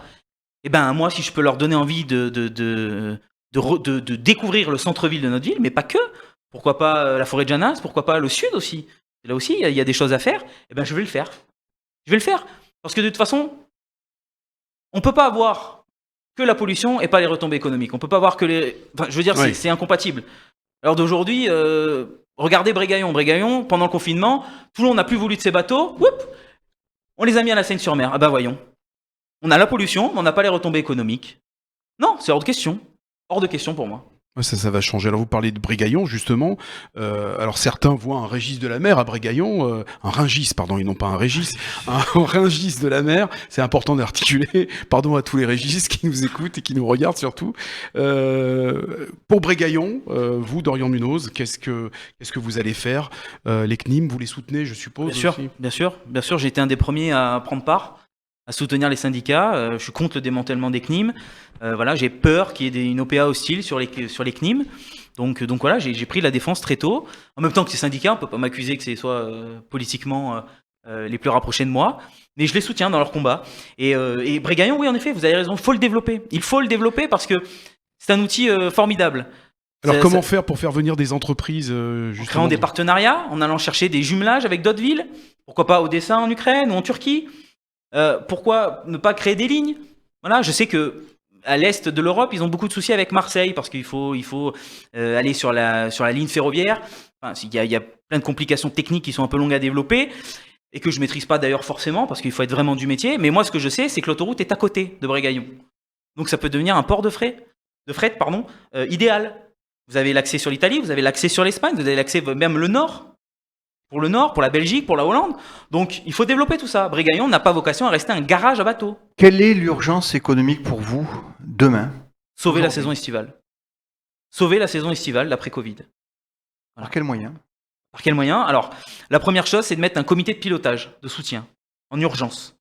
Moi, si je peux leur donner envie de découvrir le centre-ville de notre ville, mais pas que. Pourquoi pas la forêt de Janas? Pourquoi pas le sud aussi? Là aussi, il y a des choses à faire. Je vais le faire. Je vais le faire. Parce que de toute façon, on ne peut pas avoir que la pollution et pas les retombées économiques. On peut pas avoir que les... Enfin, je veux dire, Oui. c'est incompatible. Alors d'aujourd'hui, regardez Brégaillon. Brégaillon, pendant le confinement, tout le monde n'a plus voulu de ses bateaux. Whoop, on les a mis à la Seine-sur-Mer. Ah voyons. On a la pollution, mais on n'a pas les retombées économiques. Non, c'est hors de question. Hors de question pour moi. Ouais, ça va changer. Alors vous parlez de Brégaillon justement. Alors certains voient un Régis de la mer à Brégaillon, un Ringis, pardon, et non pas un Régis, un Ringis de la mer. C'est important d'articuler. Pardon à tous les Régis qui nous écoutent et qui nous regardent surtout. Pour Brégaillon, vous, Dorian Munoz, qu'est-ce que vous allez faire? Les CNIM, vous les soutenez, je suppose. Bien sûr, aussi. bien sûr, bien sûr. J'ai été un des premiers à prendre part, à soutenir les syndicats. Je suis contre le démantèlement des CNIM. Voilà, j'ai peur qu'il y ait une OPA hostile sur les CNIM. Donc voilà, j'ai pris la défense très tôt. En même temps que ces syndicats, on peut pas m'accuser que c'est soit politiquement les plus rapprochés de moi, mais je les soutiens dans leur combat. Et Brégaillon, oui, en effet, vous avez raison, il faut le développer. Il faut le développer parce que c'est un outil formidable. Alors comment faire pour faire venir des entreprises En justement créant des partenariats, en allant chercher des jumelages avec d'autres villes. Pourquoi pas Odessa en Ukraine ou en Turquie? Pourquoi ne pas créer des lignes? Voilà, je sais que à l'est de l'Europe, ils ont beaucoup de soucis avec Marseille parce qu'il faut aller sur la ligne ferroviaire. Enfin, il y a plein de complications techniques qui sont un peu longues à développer et que je maîtrise pas d'ailleurs forcément parce qu'il faut être vraiment du métier. Mais moi, ce que je sais, c'est que l'autoroute est à côté de Brégaillon. Donc ça peut devenir un port de fret, idéal. Vous avez l'accès sur l'Italie, vous avez l'accès sur l'Espagne, vous avez l'accès même le nord. pour le Nord, pour la Belgique, pour la Hollande. Donc il faut développer tout ça. Brégaillon n'a pas vocation à rester un garage à bateaux. Quelle est l'urgence économique pour vous demain? Sauver la Aujourd'hui. saison estivale. Sauver la saison estivale d'après-Covid. Par quel moyen? Par quel moyen? Alors, la première chose, c'est de mettre un comité de pilotage, de soutien, en urgence.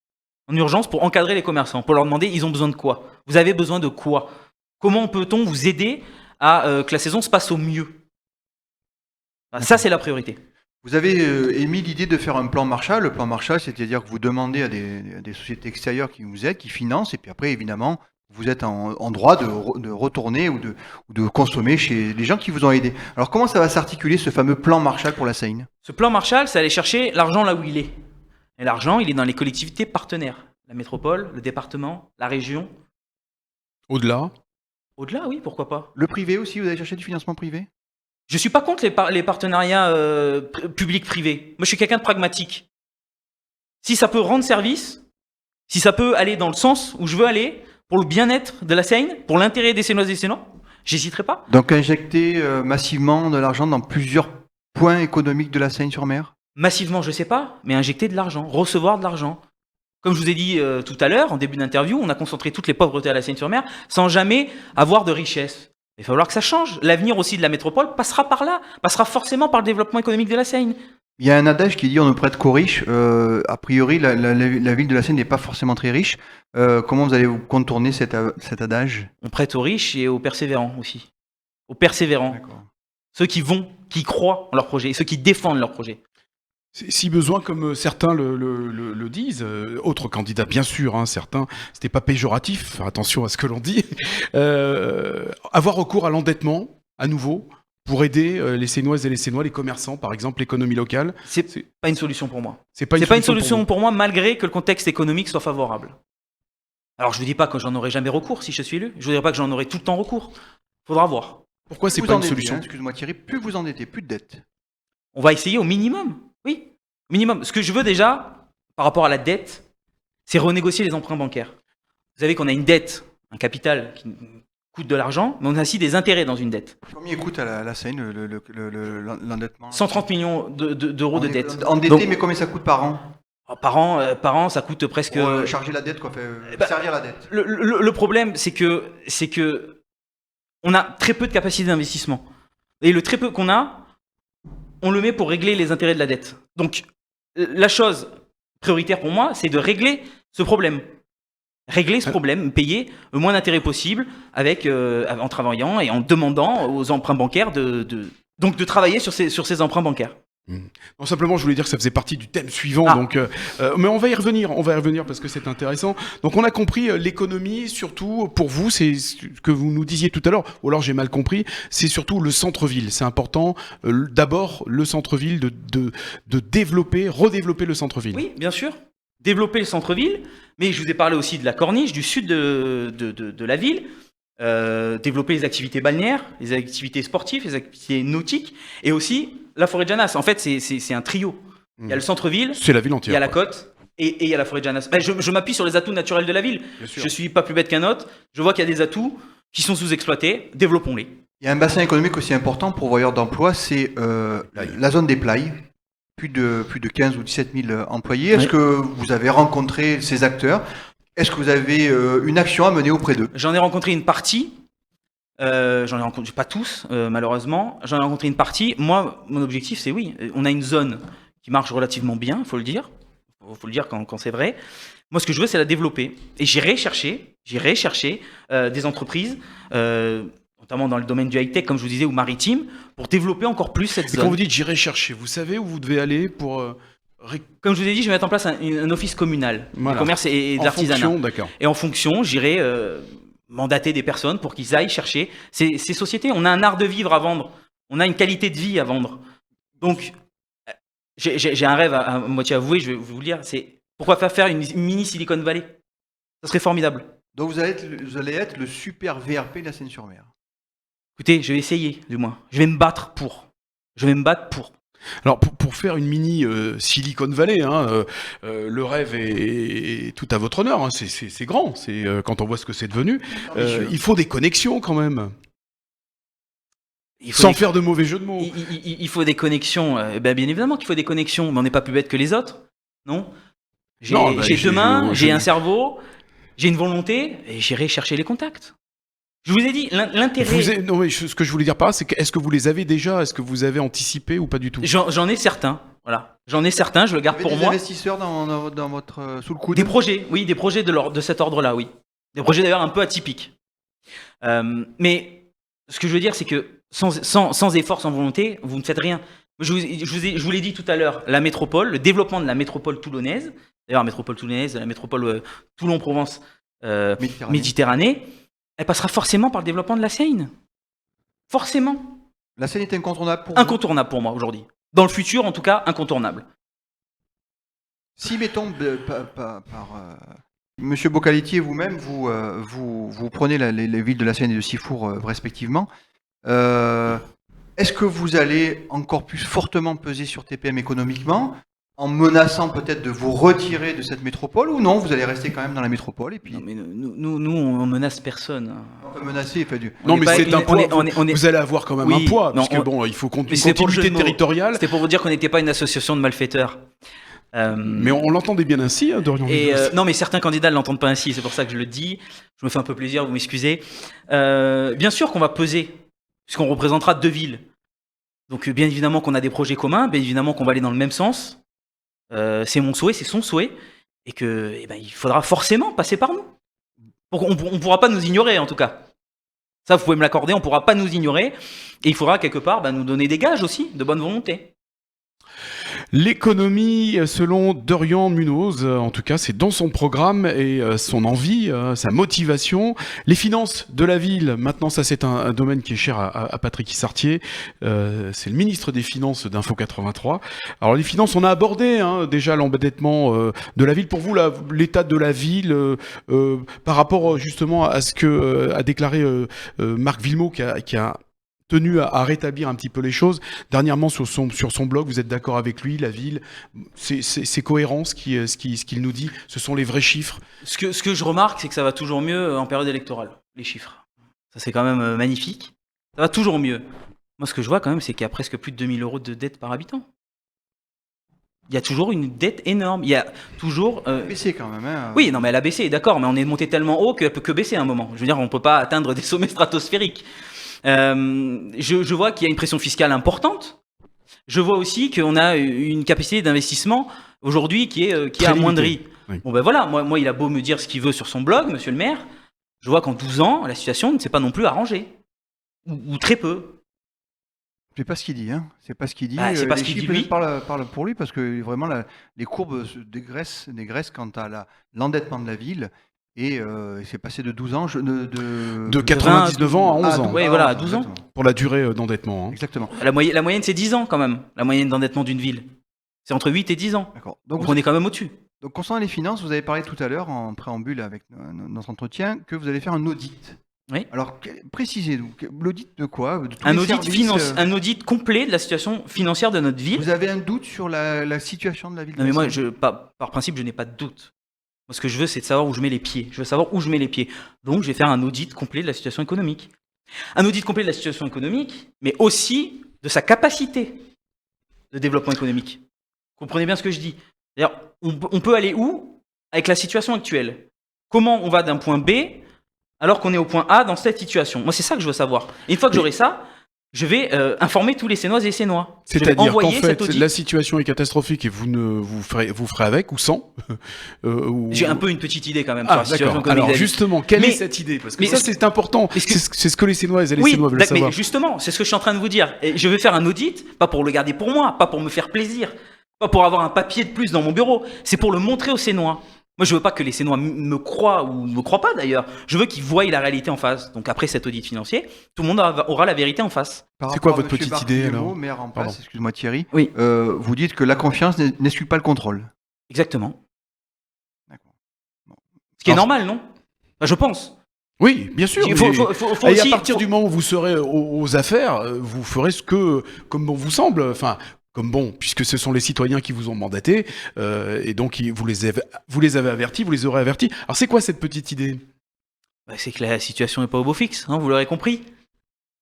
En urgence pour encadrer les commerçants, pour leur demander, ils ont besoin de quoi? Vous avez besoin de quoi? Comment peut-on vous aider à que la saison se passe au mieux? Ça, c'est la priorité. Vous avez émis l'idée de faire un plan Marshall. Le plan Marshall, c'est-à-dire que vous demandez à des sociétés extérieures qui vous aident, qui financent, et puis après, évidemment, vous êtes en droit de retourner ou de consommer chez les gens qui vous ont aidé. Alors, comment ça va s'articuler, ce fameux plan Marshall pour la Seine? Ce plan Marshall, c'est aller chercher l'argent là où il est. Et l'argent, il est dans les collectivités partenaires. La métropole, le département, la région. Au-delà? Au-delà, oui, pourquoi pas. Le privé aussi, vous allez chercher du financement privé? Je suis pas contre les partenariats publics-privés. Moi, je suis quelqu'un de pragmatique. Si ça peut rendre service, si ça peut aller dans le sens où je veux aller, pour le bien-être de la Seine, pour l'intérêt des Sénoises et des Sénois, j'hésiterai pas. Donc, injecter massivement de l'argent dans plusieurs points économiques de la Seine-sur-Mer? Massivement, je sais pas, mais injecter de l'argent, recevoir de l'argent. Comme je vous ai dit tout à l'heure, en début d'interview, on a concentré toutes les pauvretés à la Seine-sur-Mer sans jamais avoir de richesse. Il va falloir que ça change. L'avenir aussi de la métropole passera par là, passera forcément par le développement économique de la Seine. Il y a un adage qui dit on ne prête qu'aux riches. A priori, la ville de la Seine n'est pas forcément très riche. Comment vous allez vous contourner cet adage? On prête aux riches et aux persévérants aussi. Aux persévérants. D'accord. Ceux qui croient en leur projet et ceux qui défendent leur projet. Si besoin, comme certains le disent, autres candidats bien sûr, hein, certains, c'était pas péjoratif, faire attention à ce que l'on dit, avoir recours à l'endettement, à nouveau, pour aider les Sénoises et les Sénois, les commerçants, par exemple, l'économie locale. C'est pas une solution pour moi. C'est pas C'est pas une pour solution vous. pour moi, malgré que le contexte économique soit favorable. Alors je vous dis pas que j'en aurai jamais recours si je suis élu. Je vous dirai pas que j'en aurai tout le temps recours. Faudra voir. Pourquoi c'est Vous pas une endettez, solution? hein, excuse-moi Thierry, plus vous endettez, plus de dettes. On va essayer au minimum. Oui, au minimum. Ce que je veux déjà, par rapport à la dette, c'est renégocier les emprunts bancaires. Vous savez qu'on a une dette, un capital qui coûte de l'argent, mais on a aussi des intérêts dans une dette. Combien coûte à la Seine l'endettement? 130 millions d'euros de dette. Endetté, Donc, mais combien ça coûte par an? par an, ça coûte presque... Pour charger la dette, quoi, servir la dette. Le problème, c'est que on a très peu de capacité d'investissement. Et le très peu qu'on a, on le met pour régler les intérêts de la dette. Donc, la chose prioritaire pour moi, c'est de régler ce problème. Régler ce problème, payer le moins d'intérêts possible en travaillant et en demandant aux emprunts bancaires donc de travailler sur ces emprunts bancaires. Non, simplement, je voulais dire que ça faisait partie du thème suivant. Donc, mais on va y revenir parce que c'est intéressant. Donc, on a compris l'économie, surtout pour vous, c'est ce que vous nous disiez tout à l'heure, ou alors j'ai mal compris, c'est surtout le centre-ville. C'est important, d'abord, le centre-ville, de développer, redévelopper le centre-ville. Oui, bien sûr. Développer le centre-ville, mais je vous ai parlé aussi de la corniche, du sud de la ville. Développer les activités balnéaires, les activités sportives, les activités nautiques, et aussi la forêt de Janas. En fait, c'est un trio. Il y a le centre-ville, C'est la ville il entière. y a la côte, et il y a la forêt de Janas. Ben, je m'appuie sur les atouts naturels de la ville. Bien sûr. Je suis pas plus bête qu'un autre. Je vois qu'il y a des atouts qui sont sous-exploités. Développons-les. Il y a un bassin économique aussi important pour pourvoyeur d'emploi, c'est la zone des Playes. Plus de 15 ou 17 000 employés. Est-ce Oui. que vous avez rencontré ces acteurs? Est-ce que vous avez une action à mener auprès d'eux? J'en ai rencontré une partie. J'en ai rencontré pas tous, malheureusement. J'en ai rencontré une partie. Moi, mon objectif, c'est oui. On a une zone qui marche relativement bien, il faut le dire. Il faut le dire quand c'est vrai. Moi, ce que je veux, c'est la développer. Et j'irai chercher des entreprises, notamment dans le domaine du high-tech, comme je vous disais, ou maritime, pour développer encore plus cette Et zone. quand vous dites j'irai chercher, vous savez où vous devez aller pour Comme je vous ai dit, je vais mettre en place un office communal Voilà. du commerce et de en l'artisanat. fonction, d'accord. Et en fonction, j'irai mandater des personnes pour qu'ils aillent chercher ces sociétés. On a un art de vivre à vendre. On a une qualité de vie à vendre. Donc, j'ai un rêve à moitié avoué, je vais vous le dire, c'est pourquoi faire une mini Silicon Valley? Ça serait formidable. Donc vous allez être le super VRP de la Seine-sur-Mer. Écoutez, je vais essayer, du moins. Je vais me battre pour. Alors pour faire une mini Silicon Valley, hein, le rêve est tout à votre honneur. Hein, c'est grand. C'est quand on voit ce que c'est devenu. Il faut des connexions quand même. Sans faire de mauvais jeu de mots. Il faut des connexions. Bien évidemment qu'il faut des connexions, mais on n'est pas plus bête que les autres, non? J'ai deux mains, j'ai un cerveau, j'ai une volonté, et j'irai chercher les contacts. Je vous ai dit, l'intérêt... Non, mais ce que je voulais dire par là, c'est est-ce que vous les avez déjà? Est-ce que vous avez anticipé ou pas du tout? J'en ai certains, voilà. J'en ai certains, je le garde pour moi. Des investisseurs dans votre, sous le coude? Des projets, oui, des projets de cet ordre-là, oui. Des projets d'ailleurs un peu atypiques. Mais ce que je veux dire, c'est que sans effort, sans volonté, vous ne faites rien. Je vous l'ai dit tout à l'heure, la métropole, le développement de la métropole toulonnaise, d'ailleurs la métropole toulonnaise, la métropole Toulon-Provence, Méditerranée, elle passera forcément par le développement de la Seine. Forcément. La Seine est incontournable pour vous? Incontournable pour moi aujourd'hui. Dans le futur, en tout cas, incontournable. Si, mettons, Monsieur Bocalitier, vous-même, vous prenez les villes de la Seine et de Sifour respectivement, est-ce que vous allez encore plus fortement peser sur TPM économiquement, en menaçant peut-être de vous retirer de cette métropole, ou non, vous allez rester quand même dans la métropole et puis... Non, mais nous on menace personne. On peut menacer, fait du... Non, mais c'est un poids. Vous allez avoir quand même un poids, parce que bon, il faut une continuité territoriale. C'était pour vous dire qu'on n'était pas une association de malfaiteurs. Mais on l'entendait bien ainsi, hein, Dorian. Non, mais certains candidats ne l'entendent pas ainsi, c'est pour ça que je le dis. Je me fais un peu plaisir, vous m'excusez. Bien sûr qu'on va peser, puisqu'on représentera 2 villes. Donc bien évidemment qu'on a des projets communs, bien évidemment qu'on va aller dans le même sens. C'est mon souhait, c'est son souhait, et que il faudra forcément passer par nous. On ne pourra pas nous ignorer, en tout cas. Ça, vous pouvez me l'accorder, on ne pourra pas nous ignorer, et il faudra quelque part nous donner des gages aussi, de bonne volonté. L'économie, selon Dorian Munoz, en tout cas, c'est dans son programme et son envie, sa motivation. Les finances de la ville, maintenant, ça c'est un domaine qui est cher à Patrick Issartier. C'est le ministre des Finances d'Info 83. Alors les finances, on a abordé déjà l'endettement de la ville. Pour vous, l'état de la ville, par rapport justement à ce que a déclaré Marc Villemot, qui a tenu à rétablir un petit peu les choses. Dernièrement, sur son blog, vous êtes d'accord avec lui, la ville, c'est cohérent ce qu'il nous dit, ce sont les vrais chiffres. Ce que je remarque, c'est que ça va toujours mieux en période électorale, les chiffres. Ça, c'est quand même magnifique. Ça va toujours mieux. Moi, ce que je vois quand même, c'est qu'il y a presque plus de 2000 € de dette par habitant. Il y a toujours une dette énorme. Il y a toujours... Elle a baissé quand même. Oui, non, mais elle a baissé, d'accord, mais on est monté tellement haut qu'elle peut que baisser à un moment. Je veux dire, on ne peut pas atteindre des sommets stratosphériques. Je vois qu'il y a une pression fiscale importante. Je vois aussi qu'on a une capacité d'investissement aujourd'hui qui est amoindrie. Oui. Bon ben voilà, moi il a beau me dire ce qu'il veut sur son blog, monsieur le maire, je vois qu'en 12 ans, la situation ne s'est pas non plus arrangée. Ou très peu. C'est pas ce qu'il dit, hein. C'est pas ce qu'il dit. C'est pas ce qu'il dit, lui. Parle pour lui, parce que vraiment, les courbes se dégraissent quant à l'endettement de la ville. Et c'est passé de 12 ans, de 99 ans à 11 ans. Oui, voilà, à 12 ans. Exactement. Pour la durée d'endettement. Exactement. La moyenne, c'est 10 ans quand même. La moyenne d'endettement d'une ville. C'est entre 8 et 10 ans. D'accord. Donc on est quand même au-dessus. Donc concernant les finances, vous avez parlé tout à l'heure, en préambule avec notre entretien, que vous allez faire un audit. Oui. Alors, précisez-nous, l'audit de quoi? De tous Un les audit, services, un audit complet de la situation financière de notre ville. Vous avez un doute sur la situation de la ville? Non mais moi, par principe, je n'ai pas de doute. Moi, ce que je veux, c'est de savoir où je mets les pieds. Je veux savoir où je mets les pieds. Donc, je vais faire un audit complet de la situation économique. Un audit complet de la situation économique, mais aussi de sa capacité de développement économique. Vous comprenez bien ce que je dis? D'ailleurs, on peut aller où avec la situation actuelle? Comment on va d'un point B alors qu'on est au point A dans cette situation? Moi, c'est ça que je veux savoir. Et une fois que j'aurai ça, je vais informer tous les Sénoises et Sénois. C'est-à-dire qu'en fait, la situation est catastrophique et vous ferez avec ou sans J'ai un peu une petite idée quand même sur la situation économique. Alors justement, quelle est cette idée? Parce que ça, c'est important. C'est ce que les Sénoises et les Sénois veulent savoir. Mais justement, c'est ce que je suis en train de vous dire. Et je vais faire un audit, pas pour le garder pour moi, pas pour me faire plaisir, pas pour avoir un papier de plus dans mon bureau. C'est pour le montrer aux Sénois. Moi, je veux pas que les Sénois me croient ou ne me croient pas d'ailleurs. Je veux qu'ils voient la réalité en face. Donc après cet audit financier, tout le monde aura la vérité en face. C'est quoi votre petite idée alors? Maire en place, excuse-moi Thierry. Oui. Vous dites que la confiance n'exclut pas le contrôle. Exactement. D'accord. Bon. Ce qui est normal, non? Enfin, je pense. Oui, bien sûr. Faut et aussi, à partir du moment où vous serez aux affaires, vous ferez comme bon vous semble. Enfin. Comme bon, puisque ce sont les citoyens qui vous ont mandaté, et donc vous les avez avertis, vous les aurez avertis. Alors c'est quoi cette petite idée? C'est que la situation n'est pas au beau fixe, hein, vous l'aurez compris.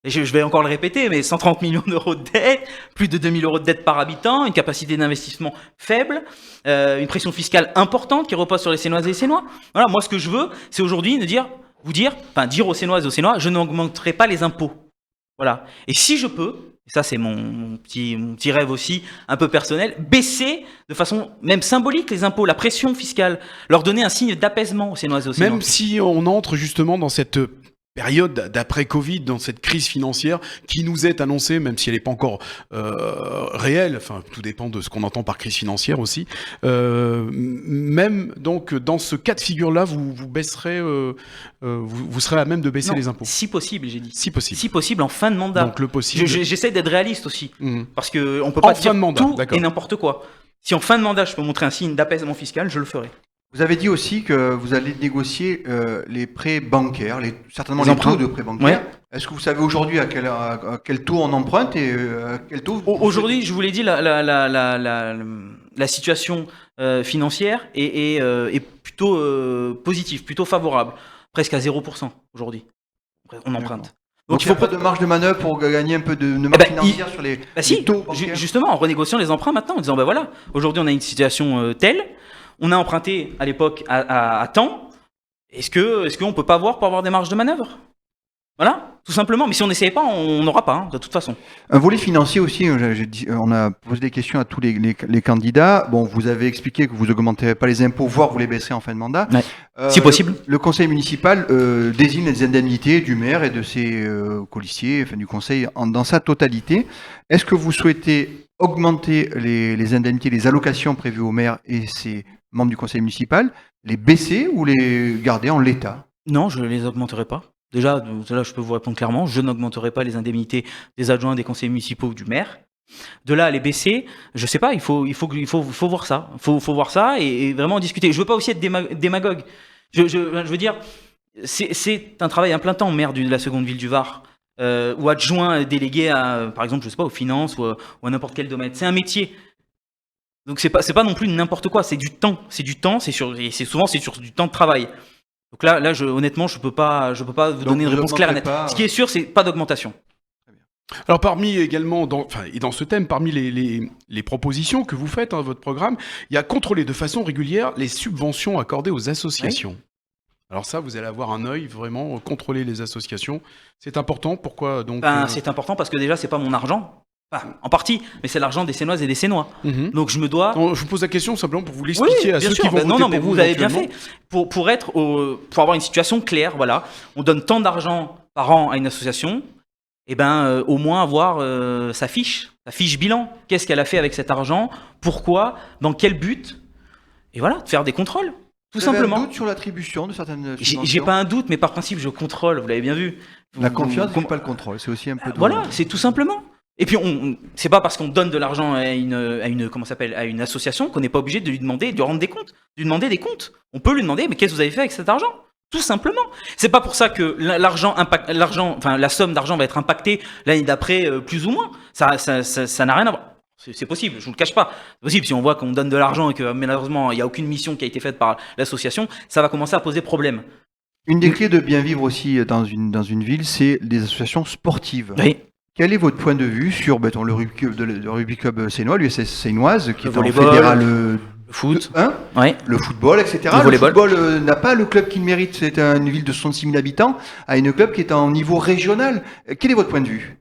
Et je vais encore le répéter, mais 130 millions d'euros de dette, plus de 2000 euros de dette par habitant, une capacité d'investissement faible, une pression fiscale importante qui repose sur les Sénoises et les Sénois. Voilà, moi ce que je veux, c'est aujourd'hui dire aux Sénoises et aux Sénois, je n'augmenterai pas les impôts. Voilà. Et si je peux, et ça c'est mon petit rêve aussi, un peu personnel, baisser de façon même symbolique les impôts, la pression fiscale, leur donner un signe d'apaisement aux Sénoises et aux Sénois. Même si on entre justement dans cette période d'après-Covid, dans cette crise financière qui nous est annoncée, même si elle n'est pas encore réelle, enfin tout dépend de ce qu'on entend par crise financière aussi, même donc dans ce cas de figure-là, vous baisserez, vous serez à même de baisser les impôts. Si possible, j'ai dit. Si possible. Si possible, en fin de mandat. Donc le possible. J'essaie d'être réaliste aussi, parce qu'on ne peut pas dire tout et n'importe quoi. Si en fin de mandat, je peux montrer un signe d'apaisement fiscal, je le ferai. Vous avez dit aussi que vous allez négocier les prêts bancaires, certainement les taux de prêts bancaires. Ouais. Est-ce que vous savez aujourd'hui à quel taux on emprunte et à quel taux Aujourd'hui, je vous l'ai dit, la situation financière est plutôt positive, plutôt favorable. Presque à 0% aujourd'hui. On emprunte. Donc il n'y a pas de marge de manœuvre pour gagner un peu de marge financière sur les taux bancaires. Justement, en renégociant les emprunts maintenant, en disant voilà, aujourd'hui on a une situation telle. On a emprunté à l'époque à temps. Est-ce qu'on ne peut pas voir pour avoir des marges de manœuvre? Voilà, tout simplement. Mais si on n'essayait pas, on n'aura pas, de toute façon. Un volet financier aussi, on a posé des questions à tous les candidats. Bon, vous avez expliqué que vous n'augmenterez pas les impôts, voire vous les baisserez en fin de mandat. Ouais. Si possible. Le conseil municipal désigne les indemnités du maire et de ses colistiers, enfin du conseil dans sa totalité. Est-ce que vous souhaitez augmenter les indemnités, les allocations prévues au maire et ses membres du conseil municipal, les baisser ou les garder en l'état? Non, je ne les augmenterai pas. Déjà, là, je peux vous répondre clairement, je n'augmenterai pas les indemnités des adjoints, des conseillers municipaux ou du maire. De là à les baisser, je ne sais pas, il faut voir ça. Il faut voir ça et vraiment discuter. Je ne veux pas aussi être démagogue. Je veux dire, c'est un travail à plein temps, maire de la seconde ville du Var, ou adjoint délégué à, par exemple, je sais pas, aux finances ou à n'importe quel domaine. C'est un métier. Donc c'est pas non plus n'importe quoi, c'est du temps, c'est souvent sur du temps de travail. Donc là honnêtement, je peux pas vous donner une réponse claire et nette. Ce qui est sûr, c'est pas d'augmentation. Alors parmi également, dans ce thème, parmi les propositions que vous faites dans votre programme, il y a contrôler de façon régulière les subventions accordées aux associations. Oui. Alors ça, vous allez avoir un œil, vraiment, contrôler les associations. C'est important, pourquoi donc C'est important parce que déjà, c'est pas mon argent. Enfin, en partie, mais c'est l'argent des Sénoises et des Sénois. Donc je me dois... Non, je vous pose la question simplement pour vous l'expliquer à ceux qui vont voter pour vous. Mais vous avez bien fait. Pour avoir une situation claire, voilà, on donne tant d'argent par an à une association, et au moins avoir sa fiche bilan. Qu'est-ce qu'elle a fait avec cet argent? Pourquoi? Dans quel but? Et voilà, de faire des contrôles. Tout simplement. Vous avez un doute sur l'attribution de certaines subventions? J'ai pas un doute, mais par principe, je contrôle, vous l'avez bien vu. La confiance, c'est pas le contrôle, c'est aussi un peu... Voilà, c'est tout simplement. Et puis, c'est pas parce qu'on donne de l'argent à une association qu'on n'est pas obligé de lui demander de rendre des comptes, de lui demander des comptes. On peut lui demander, mais qu'est-ce que vous avez fait avec cet argent? Tout simplement. C'est pas pour ça que la somme d'argent va être impactée l'année d'après, plus ou moins. Ça n'a rien à voir. C'est possible, je vous le cache pas. C'est possible, si on voit qu'on donne de l'argent et que malheureusement il n'y a aucune mission qui a été faite par l'association, ça va commencer à poser problème. Une des clés de bien vivre aussi dans une ville, c'est les associations sportives. Oui. Quel est votre point de vue sur le rugby club sénois, l'USS Sénoise, qui est en fédéral foot, le football, etc. Le football n'a pas le club qu'il mérite. C'est une ville de 66 000 habitants, à une club qui est en niveau régional. Quel est votre point de vue?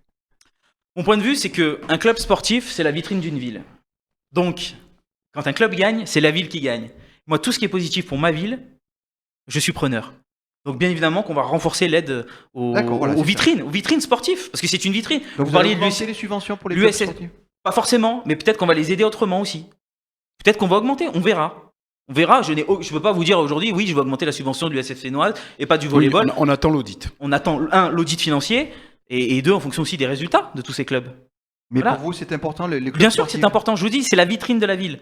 Mon point de vue, c'est qu'un club sportif, c'est la vitrine d'une ville. Donc, quand un club gagne, c'est la ville qui gagne. Moi, tout ce qui est positif pour ma ville, je suis preneur. Donc bien évidemment qu'on va renforcer l'aide aux vitrines sportives, parce que c'est une vitrine. Donc vous parliez de les subventions pour les clubs sportifs? Pas forcément, mais peut-être qu'on va les aider autrement aussi. Peut-être qu'on va augmenter, on verra. On verra, je ne peux pas vous dire aujourd'hui, oui, je vais augmenter la subvention du SF Sénoise et pas du volleyball. Oui, on attend l'audit. On attend, l'audit financier, et deux, en fonction aussi des résultats de tous ces clubs. Mais voilà. Pour vous, c'est important, les clubs Bien sûr sportifs. que c'est important, je vous dis, c'est la vitrine de la ville.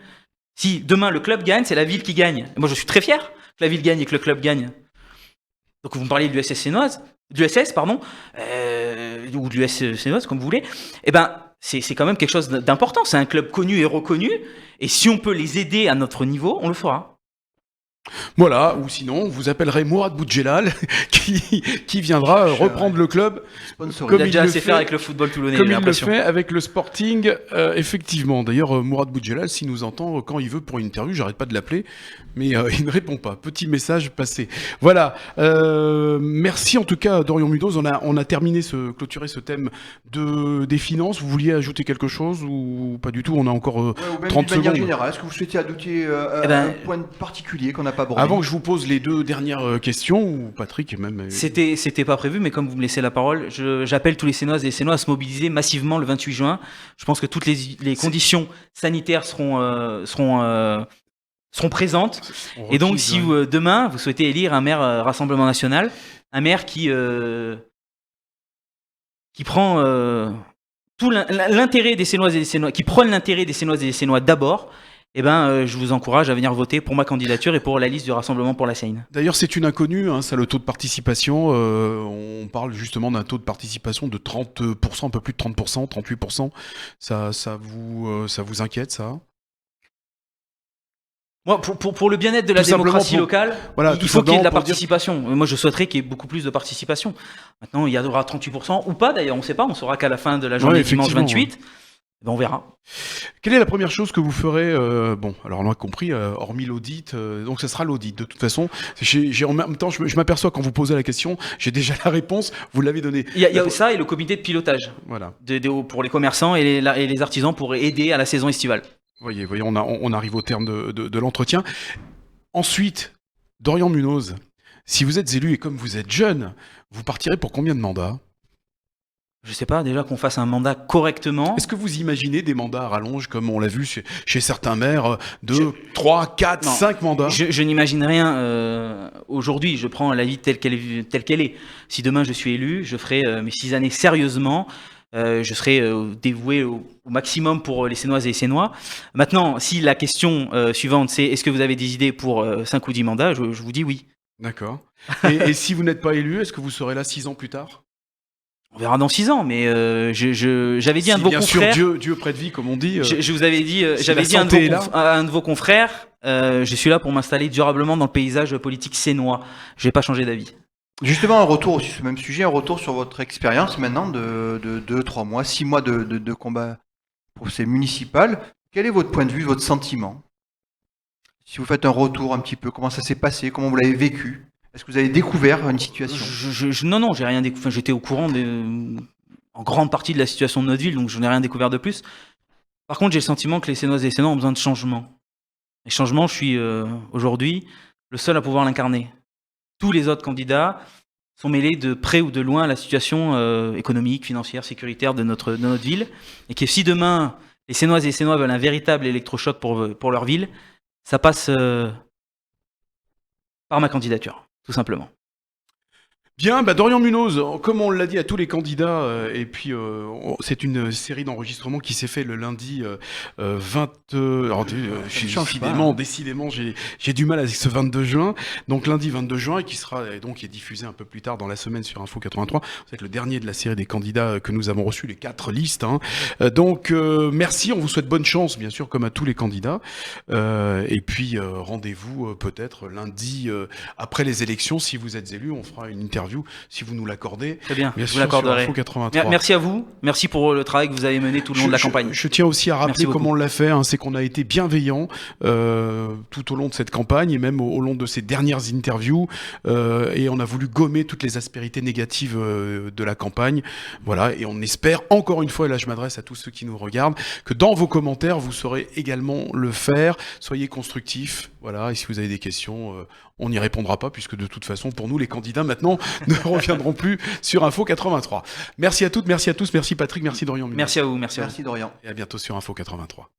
Si demain le club gagne, c'est la ville qui gagne. Et moi, je suis très fier que la ville gagne et que le club gagne. Donc vous me parliez de l'USS Sénoise, ou de l'US Sénoise, comme vous voulez, c'est quand même quelque chose d'important. C'est un club connu et reconnu, et si on peut les aider à notre niveau, on le fera. Voilà, ou sinon, vous appellerez Mourad Boudjelal qui viendra reprendre le club. Sponsorisé. Il a déjà assez fait avec le football toulonnais, Comme j'ai il le l'impression. fait avec le Sporting, effectivement. D'ailleurs, Mourad Boudjelal, s'il nous entend quand il veut pour une interview, j'arrête pas de l'appeler, mais il ne répond pas. Petit message passé. Voilà. Merci en tout cas, Dorian Munoz. On a clôturé ce thème des finances. Vous vouliez ajouter quelque chose ou pas du tout? On a encore Ou même 30 d'une manière secondes. générale, est-ce que vous souhaitez ajouter un point particulier qu'on n'a pas abordé? Avant que je vous pose les 2 dernières questions, ou Patrick même. C'était pas prévu, mais comme vous me laissez la parole, j'appelle tous les Sénoises et les Sénois à se mobiliser massivement le 28 juin. Je pense que toutes les conditions sanitaires seront présentes. Et donc, si demain, vous souhaitez élire un maire Rassemblement National, un maire qui prend tout l'intérêt des Sénoises et des Sénois, qui prône l'intérêt des Sénoises et des Sénois d'abord, je vous encourage à venir voter pour ma candidature et pour la liste du Rassemblement pour la Seine. D'ailleurs, c'est une inconnue, hein, ça, le taux de participation. On parle justement d'un taux de participation de 30%, un peu plus de 30%, 38%. Ça vous inquiète, ça? Moi, pour le bien-être de la Tout simplement démocratie pour- locale, Voilà, il tout faut qu'il y ait de la simplement pour dire- participation. Moi, je souhaiterais qu'il y ait beaucoup plus de participation. Maintenant, il y aura 38% ou pas, d'ailleurs, on ne sait pas. On saura qu'à la fin de la journée Ouais, dimanche effectivement, 28. On verra. Quelle est la première chose que vous ferez bon, alors on a compris, hormis l'audit, donc ça sera l'audit de toute façon. En même temps, je m'aperçois quand vous posez la question, j'ai déjà la réponse, vous l'avez donnée. Il y a ça et le comité de pilotage Voilà. pour les commerçants et les artisans pour aider à la saison estivale. Voyez, on arrive au terme de l'entretien. Ensuite, Dorian Munoz, si vous êtes élu et comme vous êtes jeune, vous partirez pour combien de mandats? Je sais pas, déjà qu'on fasse un mandat correctement. Est-ce que vous imaginez des mandats à rallonge, comme on l'a vu chez certains maires, 2, 3, 4, Non. 5 mandats? Je n'imagine rien aujourd'hui. Je prends la vie telle qu'elle est. Si demain je suis élu, je ferai mes 6 années sérieusement. Je serai dévoué au maximum pour les Sénoises et les Sénois. Maintenant, si la question suivante, c'est est-ce que vous avez des idées pour 5 ou 10 mandats, je vous dis oui. D'accord. Et si vous n'êtes pas élu, est-ce que vous serez là 6 ans plus tard? On verra dans 6 ans, mais j'avais dit à un de Si, vos bien confrères... sûr, Dieu près de vie, comme on dit. Je vous avais dit, si j'avais la dit à santé est là. un de vos confrères, je suis là pour m'installer durablement dans le paysage politique sénois. Je vais pas changer d'avis. Justement, un retour aussi sur ce même sujet, un retour sur votre expérience maintenant de 2, 3 mois, 6 mois de combat pour ces municipales. Quel est votre point de vue, votre sentiment? Si vous faites un retour un petit peu, comment ça s'est passé, comment vous l'avez vécu? Est-ce que vous avez découvert une situation? Non, j'ai rien découvert. Enfin, j'étais au courant en grande partie de la situation de notre ville, donc je n'ai rien découvert de plus. Par contre, j'ai le sentiment que les Sénoises et les Sénois ont besoin de changement. Et changement, je suis aujourd'hui le seul à pouvoir l'incarner. Tous les autres candidats sont mêlés de près ou de loin à la situation économique, financière, sécuritaire de notre ville. Et que si demain, les Sénoises et les Sénois veulent un véritable électrochoc pour leur ville, ça passe par ma candidature, tout simplement. Bien, Dorian Munoz, comme on l'a dit à tous les candidats, et puis c'est une série d'enregistrements qui s'est fait le lundi 20... alors, décidément, j'ai du mal avec ce 22 juin. Donc lundi 22 juin, et qui est diffusé un peu plus tard dans la semaine sur Info 83. C'est le dernier de la série des candidats que nous avons reçus, les 4 listes. Hein. Donc merci, on vous souhaite bonne chance, bien sûr, comme à tous les candidats. Et puis rendez-vous peut-être lundi après les élections, si vous êtes élus, on fera une interview si vous nous l'accordez. Très bien, bien je sûr, vous l'accorderai. Info 83. Merci à vous, merci pour le travail que vous avez mené tout le long de la campagne. Je tiens aussi à rappeler Merci beaucoup. comment on l'a fait, hein, c'est qu'on a été bienveillant tout au long de cette campagne et même au long de ces dernières interviews et on a voulu gommer toutes les aspérités négatives de la campagne. Voilà, et on espère encore une fois, et là je m'adresse à tous ceux qui nous regardent, que dans vos commentaires vous saurez également le faire. Soyez constructifs, voilà, et si vous avez des questions, on n'y répondra pas puisque de toute façon pour nous les candidats maintenant ne reviendront plus sur Info 83. Merci à toutes, merci à tous, merci Patrick, merci Dorian. Merci à vous, merci à vous. Merci Dorian. Et à bientôt sur Info 83.